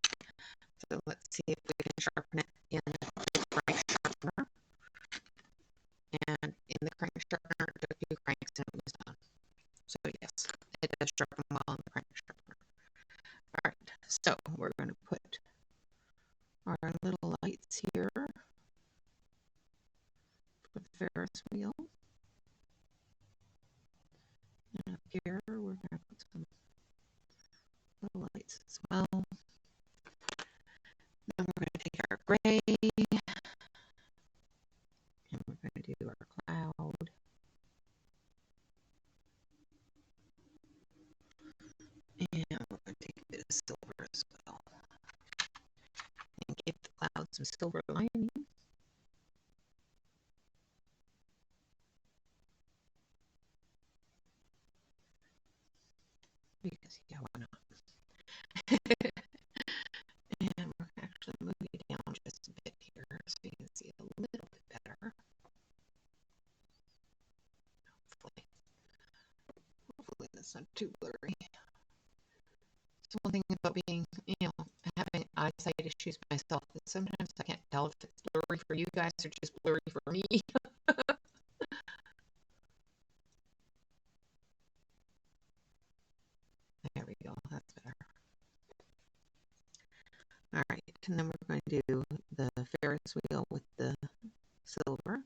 So let's see if we can sharpen it in the crank sharpener. And in the crank sharpener, it took a few cranks and it was done. So yes, it does sharpen well in the crank sharpener. Alright, so we're going to put our little lights here for the Ferris wheel. And up here, we're going to put some little lights as well. Then we're going to take our gray, and we're going to do our cloud. And we're going to take a bit of silver as well. And give the cloud some silver lining. Because, yeah, why not? And we're actually moving it down just a bit here so you can see it a little bit better. Hopefully that's not too blurry. So one thing about being, having eyesight issues myself is sometimes I can't tell if it's blurry for you guys or just blurry for me. There we go, that's better. Alright, and then we're going to do the Ferris wheel with the silver.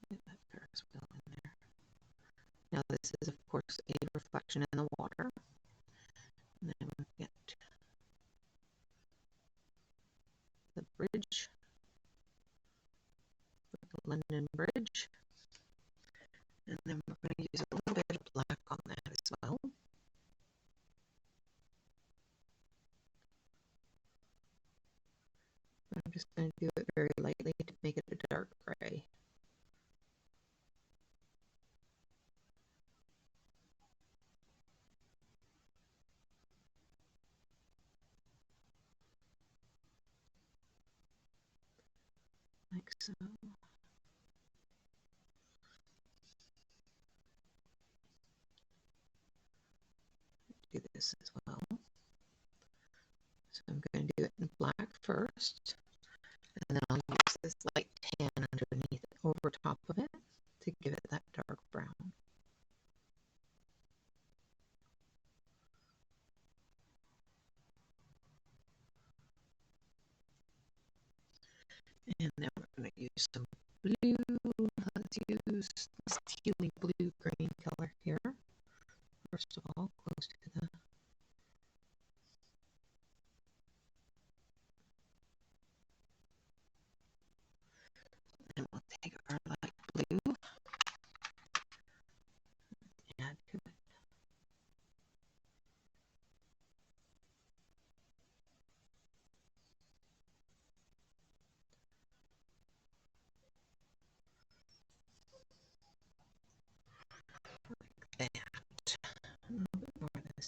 Get that Ferris wheel in there. Now this is of course a reflection in the water. And then we'll get the bridge, the London Bridge. And then we're going to use a little bit of black on that as well. I'm just going to do it very lightly to make it a dark gray. Like so. Do this as well. So I'm going to do it in black first, and then I'll use this light tan underneath it, over top of it, to give it that dark brown. And now we're going to use some blue. Let's use this tealy blue green color here. First of all, close to the and we'll take our light blue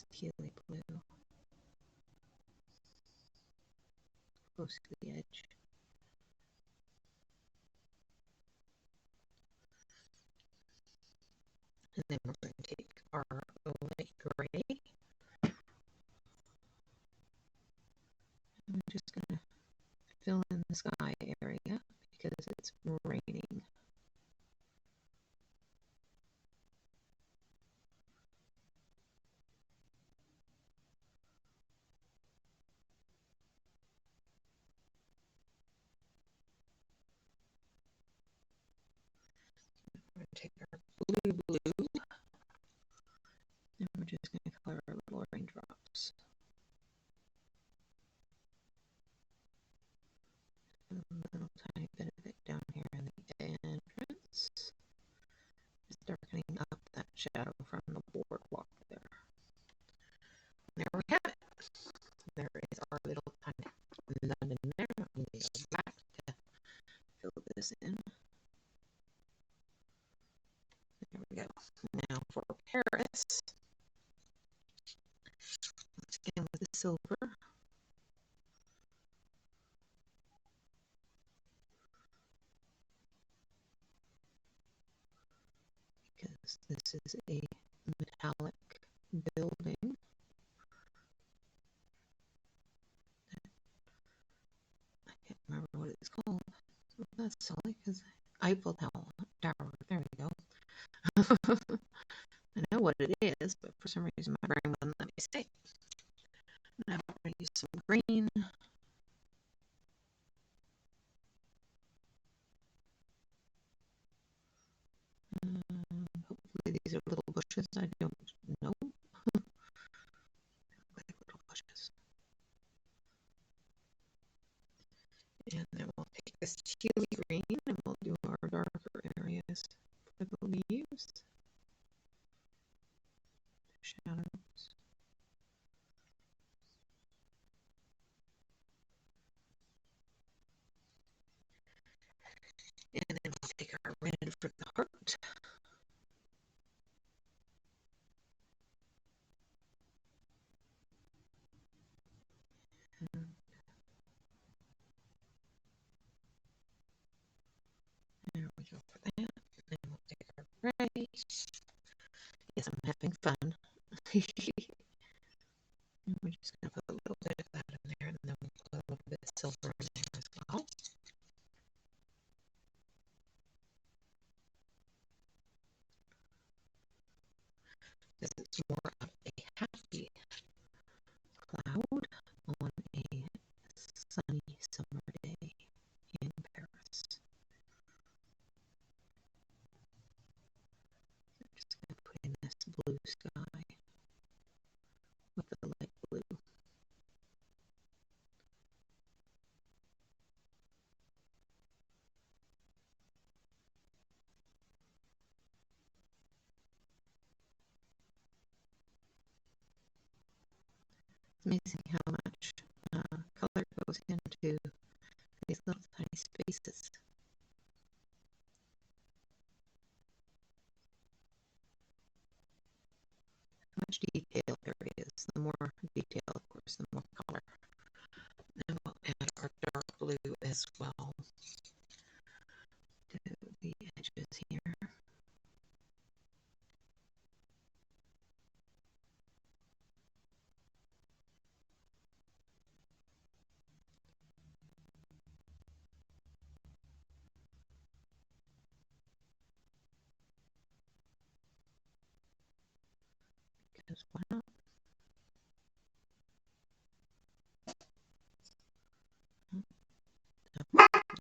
this tealy blue close to the edge. And then we're going to take our light gray. I'm just going to fill in the sky area because it's raining. We're going to take our blue, and we're just going to color our little raindrops. A little tiny bit of it down here in the entrance. Just darkening up that shadow from the boardwalk there. And there we have it. There is our little tiny London there. We need a black to fill this in. There we go. Now for Paris, let's begin with the silver. Because this is a metallic building. I can't remember what it's called. Well, that's silly because Eiffel Tower. There we go. I know what it is, but for some reason my brain wouldn't let me say it. Now I'm going to use some green. Hopefully these are little bushes. I don't know. Like little bushes. And then we'll take this tealy green and we'll do our darker areas for the leaves. Shadows. And then we'll take our red for the heart. There we go for that. And then we'll take our gray. Yes, I'm having fun. And we're just going to put a little bit of that in there, and then we'll put a little bit of silver in there as well. This is more of a happy cloud on a sunny summer day in Paris. I'm just going to put in this blue sky with the light blue. It's amazing how much color goes into these little tiny spaces. How much detail there is. The more detail, of course, the more color. And we'll add our dark blue as well to the edges here. Because why not?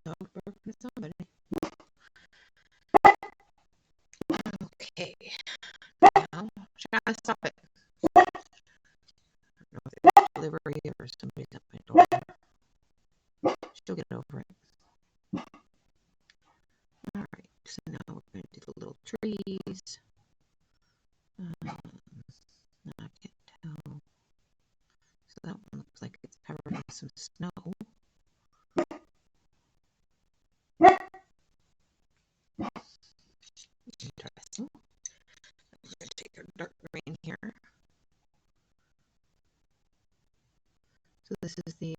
Dog barking at somebody. Okay. Now, gotta stop it. I don't know if it's delivery or somebody's at my door. She'll get over it. Alright, so now we're going to do the little trees. I can't tell. So that one looks like it's covered in some snow. Interesting. I'm going to take our dark green here. this is the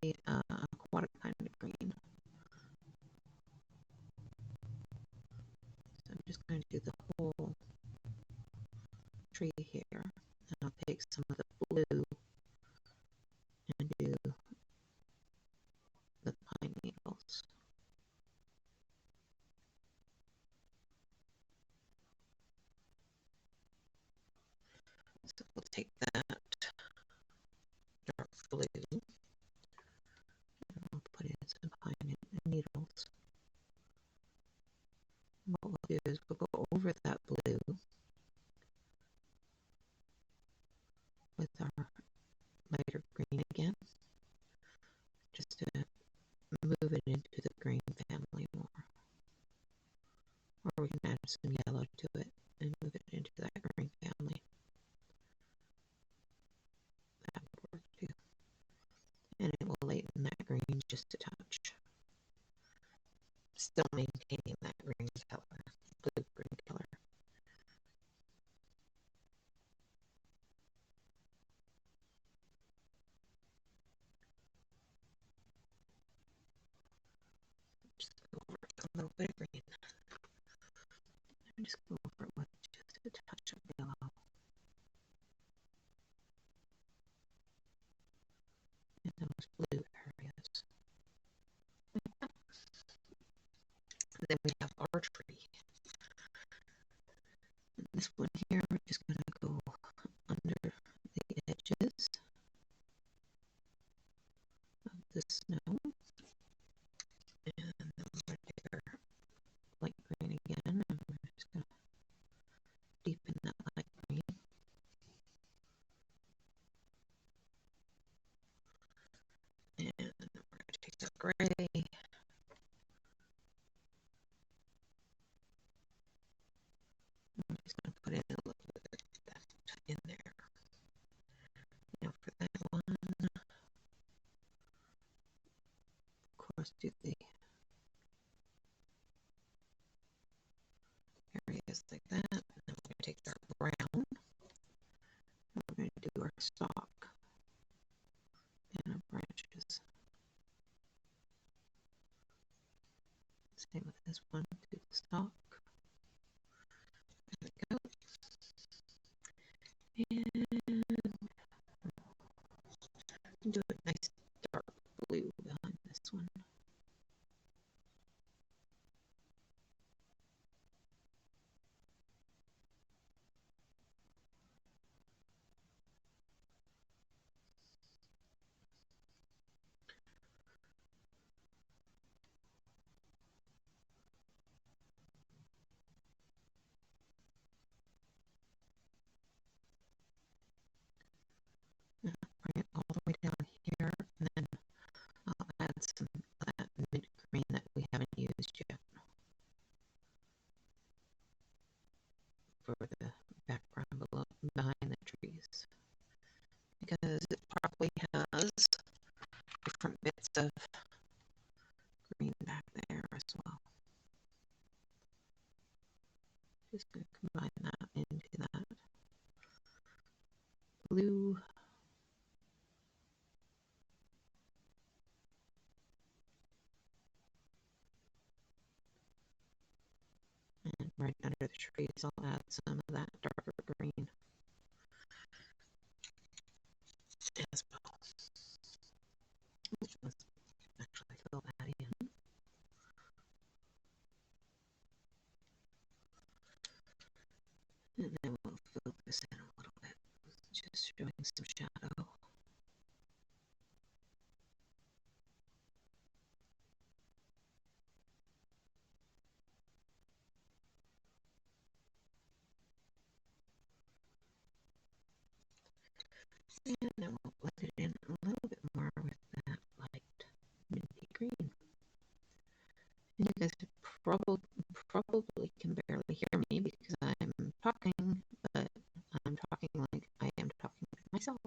aquatic kind of green. So I'm just going to do the whole tree here. And I'll take some of the blue and do the pine needles. So we'll take that dark blue and we'll put in some pine needles. And what we'll do is we'll go over that blue with our lighter green again, just to move it into the green family more. Or we can add some yellow to it and move it into that green family. That would work too. And it will lighten that green just a touch. Still maintaining that green color, blue-green color. Just go over a little bit of green. And just go over it with just a touch of yellow. In those blue areas. And then we have our tree. And this one here, we're just going to go under the edges of the snow. And then we're going to take our light green again, and we're just going to deepen that light green. And then we're going to take that gray. I'm just going to put in a little bit of that in there. Now for that one, of course, do the areas like that. And then we're going to take our brown. And we're going to do our stalk and our branches. Same with this one, do the stalk. There we go. And do a nice dark blue behind this one. Bring it all the way down here, and then I'll add some of that mint green that we haven't used yet for the background below, behind the trees, because it probably has different bits of green back there as well. Just going to combine that into that blue. And right under the trees, I'll add some of that darker green as well. Let's actually fill that in. And then we'll fill this in a little bit, just showing some shadow. And then we'll blend it in a little bit more with that light minty green. And you guys probably can barely hear me because I'm talking, but I'm talking like I am talking to myself.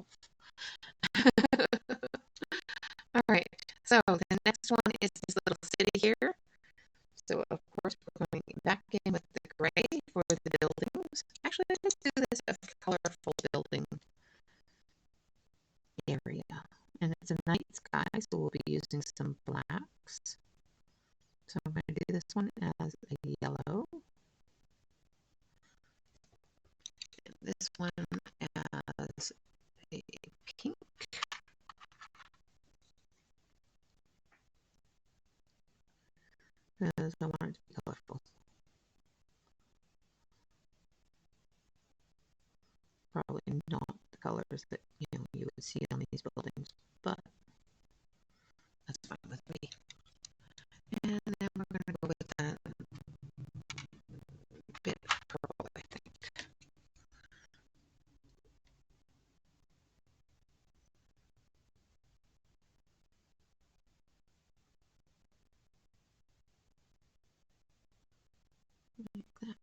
All right, so the next one is this little city here. So of course we're going back in with the gray for the buildings. Actually, let's do this a colorful building area. And it's a night sky so we'll be using some blacks. So I'm going to do this one as a yellow, and this one as a pink, because I want it to be colorful. Probably not the colors that you would see on these buildings, but that's fine with me. And then we're going to go with that bit of purple, I think. Like that.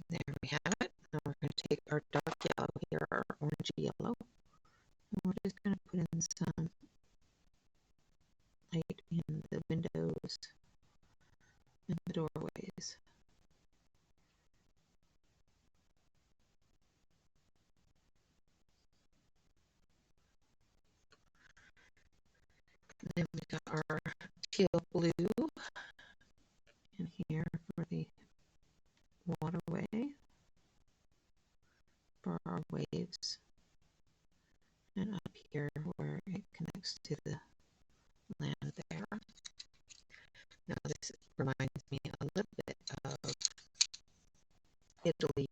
There we have it. Now we're going to take our dark yellow here, our orangey yellow, and we're just going to put in some light in the windows and the doorways. Then we got our teal blue in here for the waterway, for our waves, and up here where it connects to the land there. Now this reminds me a little bit of Italy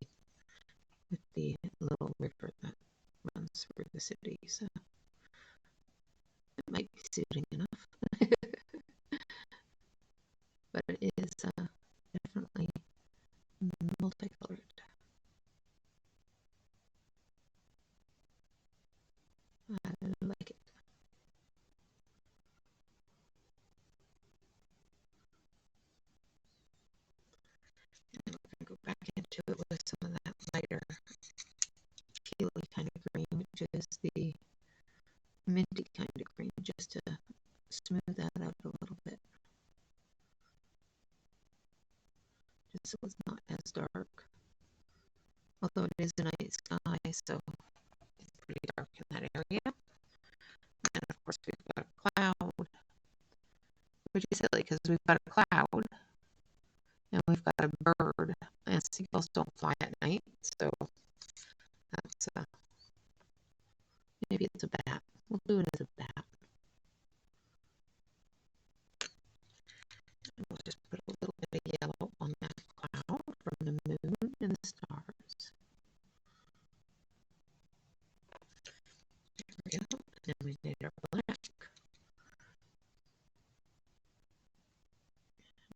with the little river that runs through the city, so it might be suiting enough. But it is definitely multicolored. I like it. And we're going to go back into it with some of that lighter tealy kind of green, which is the minty kind of green, just to smooth that out a little bit. Just so it's not as dark. Although it is a night sky, so it's pretty dark in that area. And of course we've got a cloud, which is silly because we've got a cloud and we've got a bird, and seagulls don't fly at night, so that's maybe it's a bat. We'll do it as a bat. And we'll just put a little bit of yellow on that cloud from the moon and the stars. There we go. And then we need our black.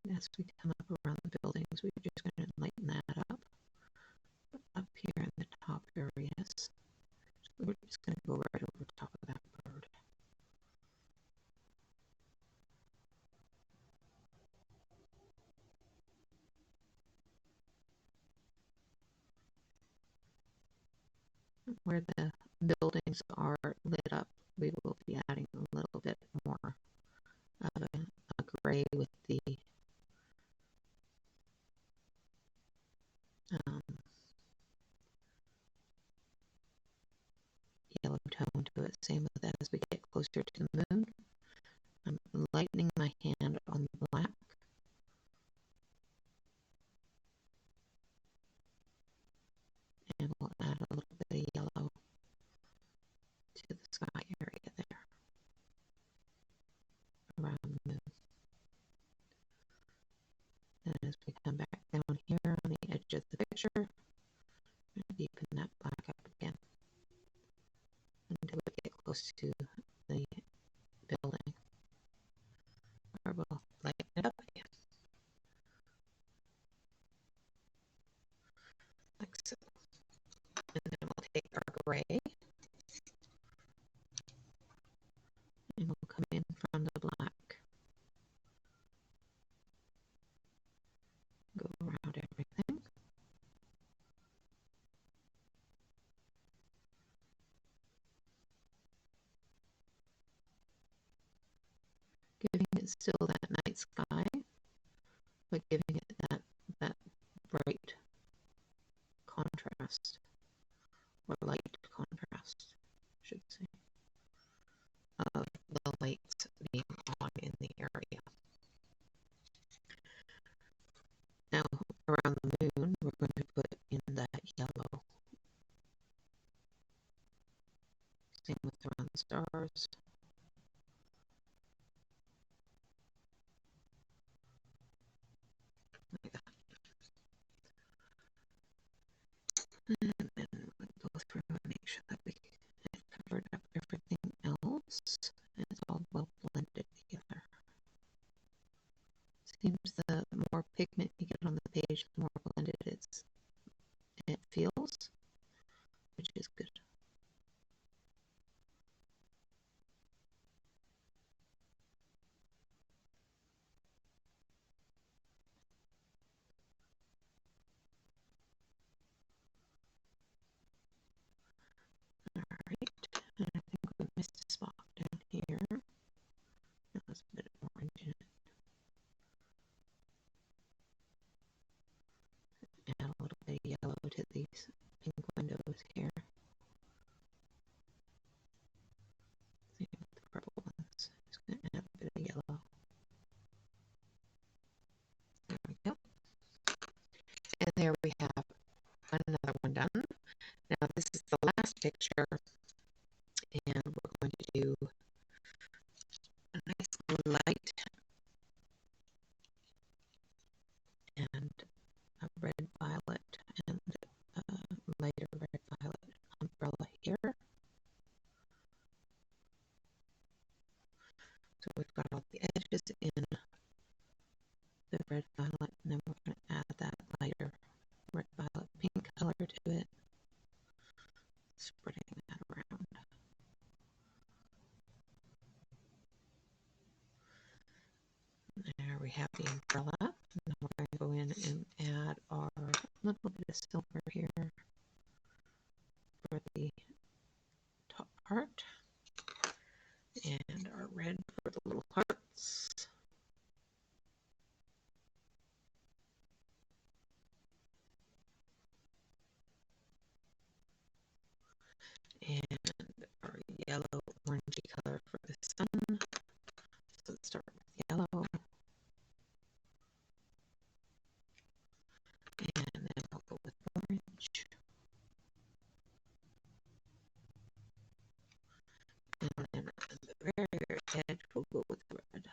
And as we come up around the buildings, we're just going to lighten that up. Up here in the top areas, we're just going to go right over top of that bird. Where the buildings are lit up, we will be adding a little bit more of a gray with the yellow tone to it. Same with that as we get closer to the moon. I'm lightening my hand on the black. And we'll add a little bit of yellow to the sky area there around the moon. And as we come back down here on the edge of the picture, I'm going to deepen that black up again until we get close to the building, where we'll lighten it up again. Like so. And then we'll take our gray and we'll come in from the black, go around everything. it's still that night sky, but giving it that bright contrast, or light contrast, I should say, of the lights being on in the area. Now, around the moon, we're going to put in that yellow. Same with around the stars. Like that. And then we'll go through and make sure that we have covered up everything else. And it's all well blended together. Seems the more pigment you get on the page, the more blended it feels, which is good. Alright, and I think we missed a spot down here. That was a bit of orange in it. Add a little bit of yellow to these pink windows here. Same with the purple ones. Just going to add a bit of yellow. There we go. And there we have another one done. Now this is the last picture, and we're going to do a nice light and a red violet and a lighter red violet umbrella here. So we've got all the edges in the red violet, and then we're going to add that lighter red violet pink color to it, spreading that around. There we have the umbrella. Now we're going to go in and add our little bit of silver here for the top part, and our red for the little hearts. And our yellow orangey color for the sun. So let's start with yellow. And then we'll go with orange. And then on the very, very edge, we'll go with red.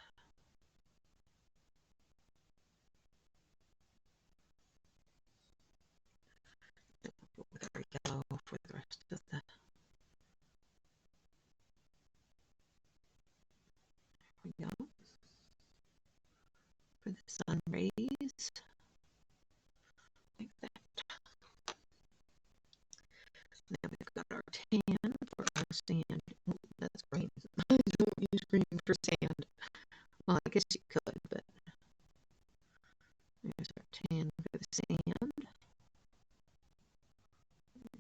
And we'll go with our yellow for the rest of the. There we go. For the sun rays. Like that. Now we've got our tan for our sand. Oh, that's green. I don't use green for sand. Well, I guess you could, but there's our tan for the sand. I'm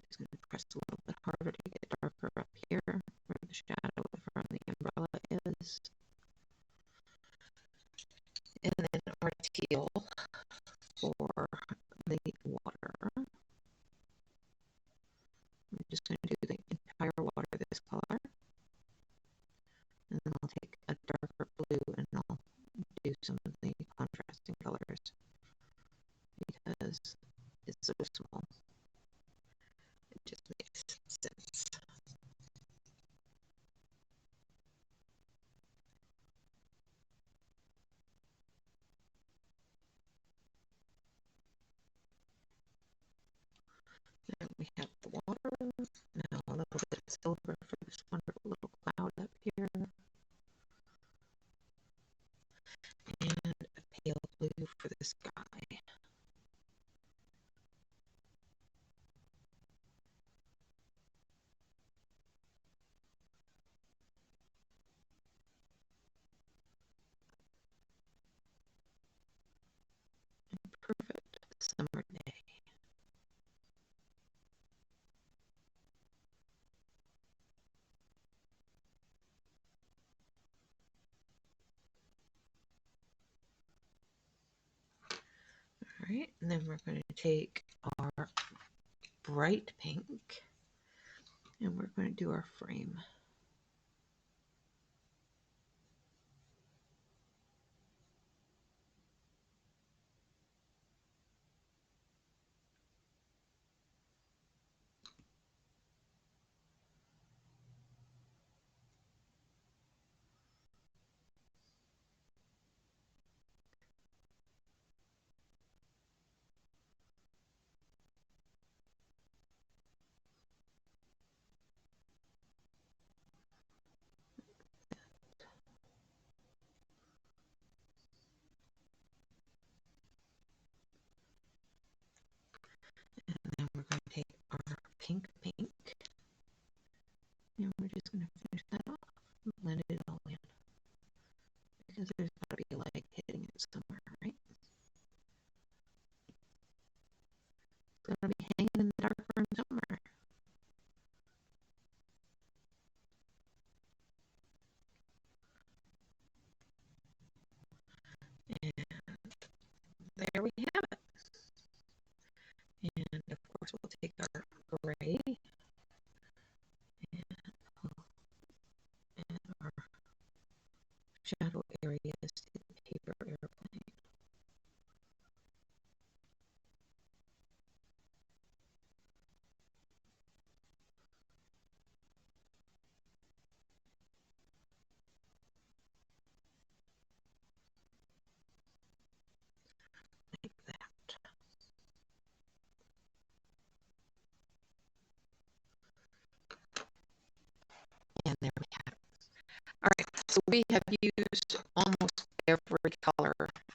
just going to press a little bit harder to get darker up here where the shadow from the umbrella is. And then our teal for the water. I'm just going to do the entire water this color. And then I'll take a darker blue and I'll do some of the contrasting colors because it's so small. It just makes sense. There we have the water. Now a little bit of silver for this one right, and then we're going to take our bright pink and we're going to do our frame. And then we're going to take our pink and we're just going to finish that off and blend it all in. Because there's got to be a light hitting it somewhere, right? It's going to be hanging in the dark room somewhere. And there we have it. And of course we'll take our gray and add our shadow areas to the paper airplane. Like that. And there we have it. All right, so we have used almost every color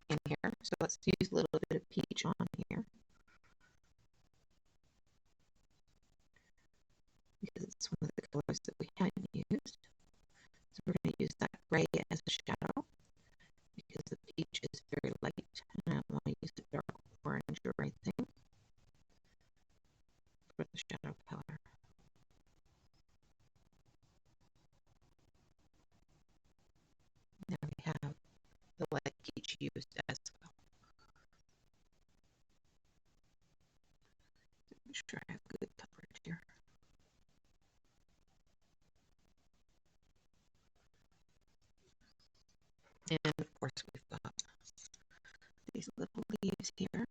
in here. So let's use a little bit of peach on here. Because it's one of the colors that we hadn't used. So we're going to use that gray as a shadow because the peach is very light and I don't want to use the dark orange or anything for the shadow color. Now we have the light peach used as well. Make sure I have good coverage here. And of course we've got these little leaves here.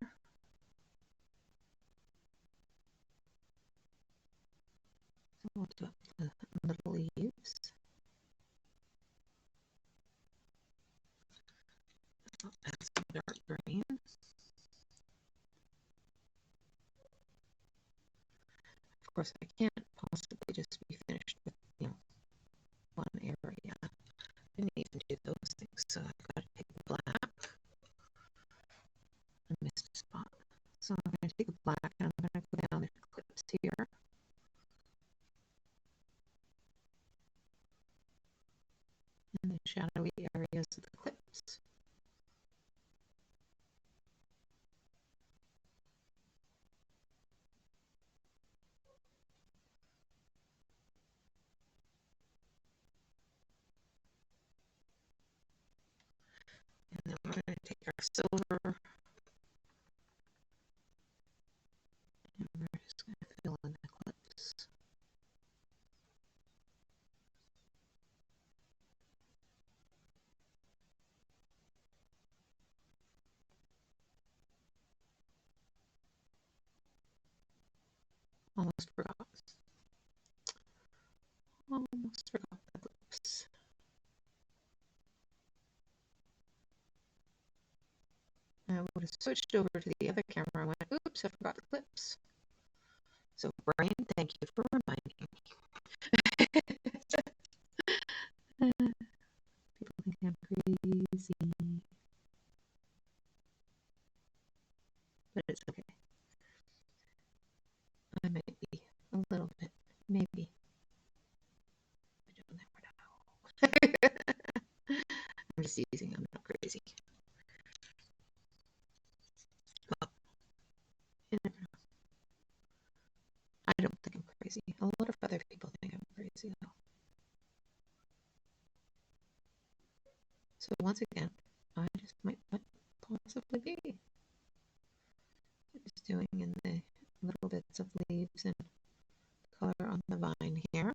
So we'll do the little leaves. I'll add some dark green. Of course I can't possibly just be finished with, one area. I didn't even do those things, so I've got to take the black. I missed a spot. So I'm going to take the black and I'm going to go down the clips here. And the shadowy areas of the clips. And then we're going to take our silver and we're just going to fill in the clips. Almost forgot. Almost forgot the clips. I would have switched over to the other camera and went, oops, I forgot the clips. So, Brian, thank you for reminding me. People think I'm crazy. But it's okay. I might be a little bit, maybe. I don't never know. I'm just teasing, I'm not crazy. Well, you never know. I don't think I'm crazy. A lot of other people think I'm crazy, though. So once again, I just might possibly be. showing in the little bits of leaves and color on the vine here.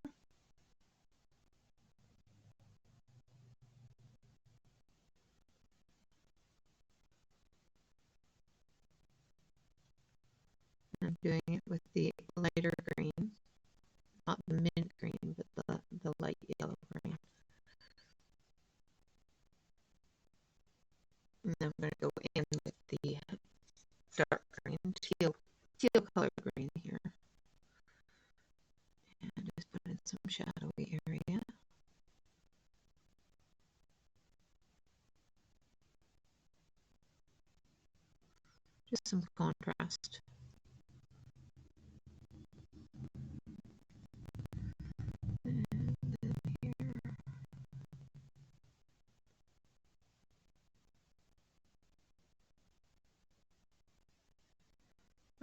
I'm doing it with the lighter green, not the mint green, but the light yellow green. And I'm going to go in with the dark green, teal colored green here. And just put in some shadowy area. Just some contrast. And then here.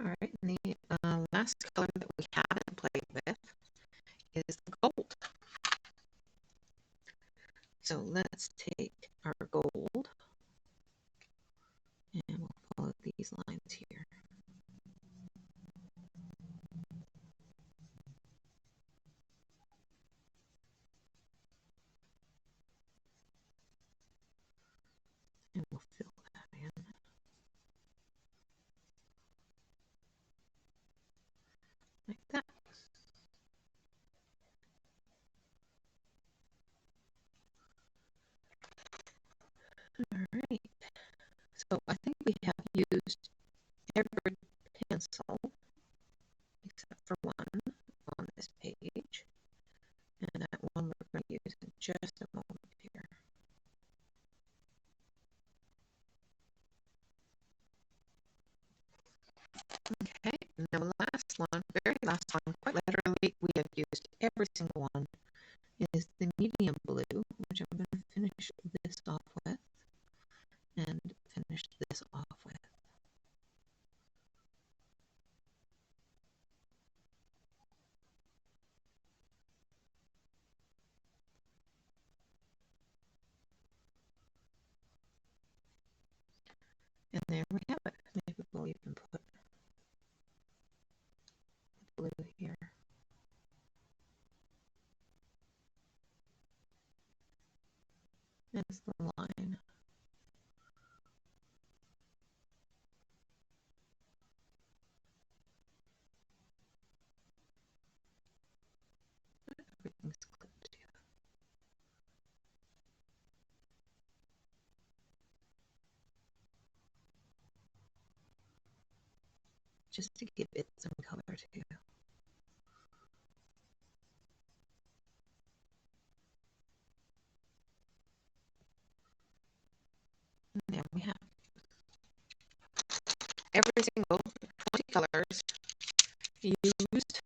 All right, and the last color that we haven't played with is the gold. So let's take our gold and we'll follow these lines here. And we'll fill that in. Like that. All right. So I think we have used every pencil except for one on this page. And that one we're going to use in just a moment here. Okay, and the last one, very last one, quite literally, we have used every single one, is the medium blue, which I'm going to finish this off with, and finish this off with. And there we have it. Maybe we'll even put the blue here. As the line. Everything's clipped here. Just to give it some color too. And there we have every single 20 colors used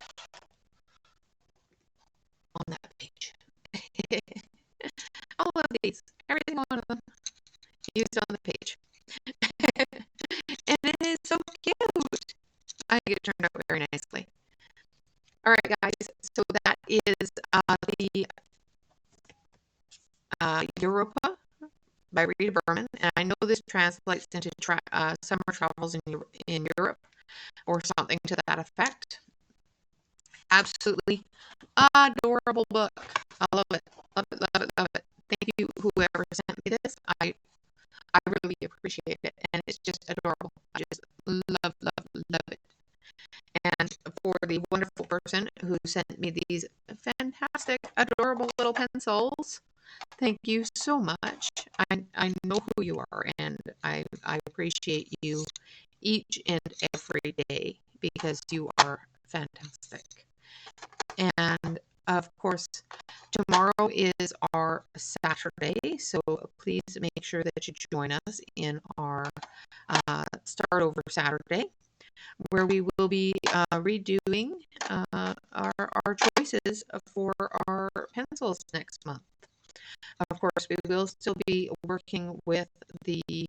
on that page. All of these, every single one of them used on the page. And it is so cute. I think it turned out very nicely. All right, guys, so that is the Europa by Rita Berman, and I know this translates into summer travels in Europe or something to that effect. Absolutely adorable book. I love it, love it, love it, love it. Thank you, whoever sent me this. I really appreciate it, and it's just adorable. I just love, love, love it. And for the wonderful person who sent me these fantastic, adorable little pencils, thank you so much. I know who you are, and I appreciate you each and every day because you are fantastic. And of course, tomorrow is our Saturday, so please make sure that you join us in our Start Over Saturday, where we will be redoing our choices for our pencils next month. Of course, we will still be working with the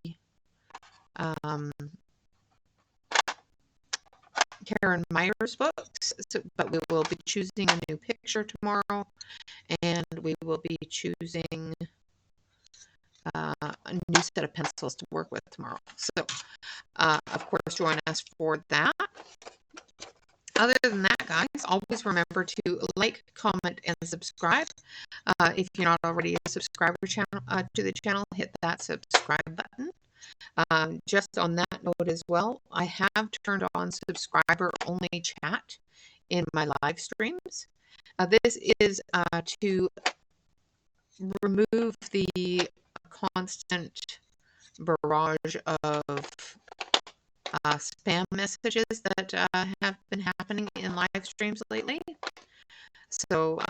Karen Myers books, but we will be choosing a new picture tomorrow, and we will be choosing a new set of pencils to work with tomorrow. So, of course, join us for that. Other than that, guys, always remember to like, comment, and subscribe. If you're not already a subscriber to the channel, hit that subscribe button. Just on that note as well, I have turned on subscriber-only chat in my live streams. This is to remove the constant barrage of spam messages that have been happening in live streams lately. So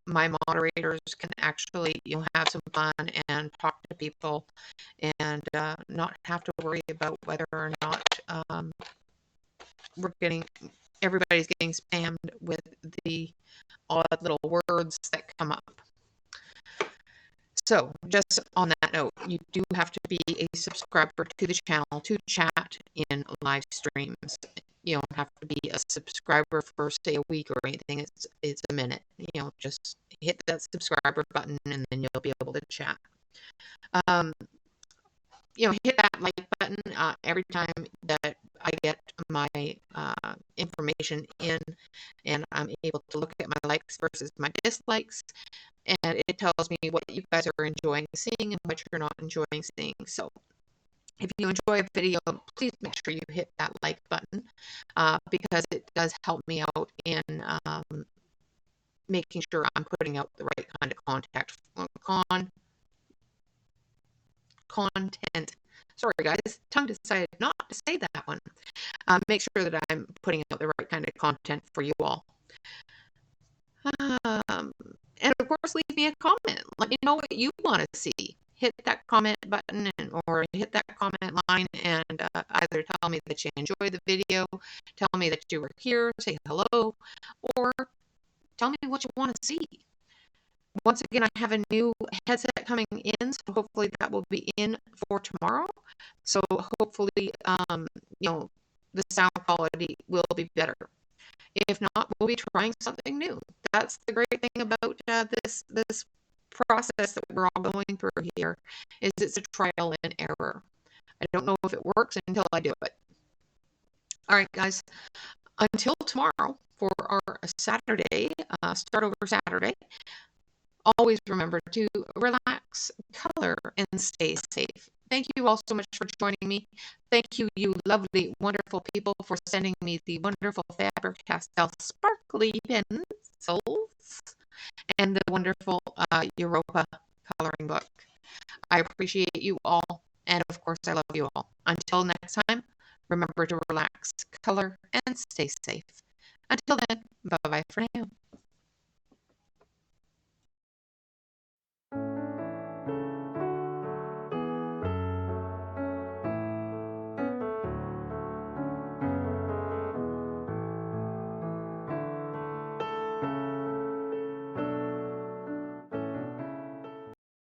my moderators can actually, have some fun and talk to people and not have to worry about whether or not everybody's getting spammed with the odd little words that come up. So, just on that note, you do have to be a subscriber to the channel to chat in live streams. You don't have to be a subscriber for, say, a week or anything. It's a minute. Just hit that subscriber button and then you'll be able to chat. Hit that like button every time that I get my information in and I'm able to look at my likes versus my dislikes. And it tells me what you guys are enjoying seeing and what you're not enjoying seeing. So if you enjoy a video, please make sure you hit that like button because it does help me out in making sure I'm putting out the right kind of content. Sorry, guys. Tongue decided not to say that one. Make sure that I'm putting out the right kind of content for you all. And of course, leave me a comment. Let me know what you want to see. Hit that comment button or hit that comment line and either tell me that you enjoyed the video, tell me that you were here, say hello, or tell me what you want to see. Once again, I have a new headset coming in, so hopefully that will be in for tomorrow. So hopefully, the sound quality will be better. If not, we'll be trying something new. That's the great thing about this process that we're all going through here, is it's a trial and error. I don't know if it works until I do it. All right, guys. Until tomorrow for our Saturday, start over Saturday, always remember to relax, color, and stay safe. Thank you all so much for joining me. Thank you, you lovely, wonderful people, for sending me the wonderful Faber Castell Sparkle Pencils and the wonderful Europa coloring book. I appreciate you all, and of course, I love you all. Until next time, remember to relax, color, and stay safe. Until then, bye-bye for now.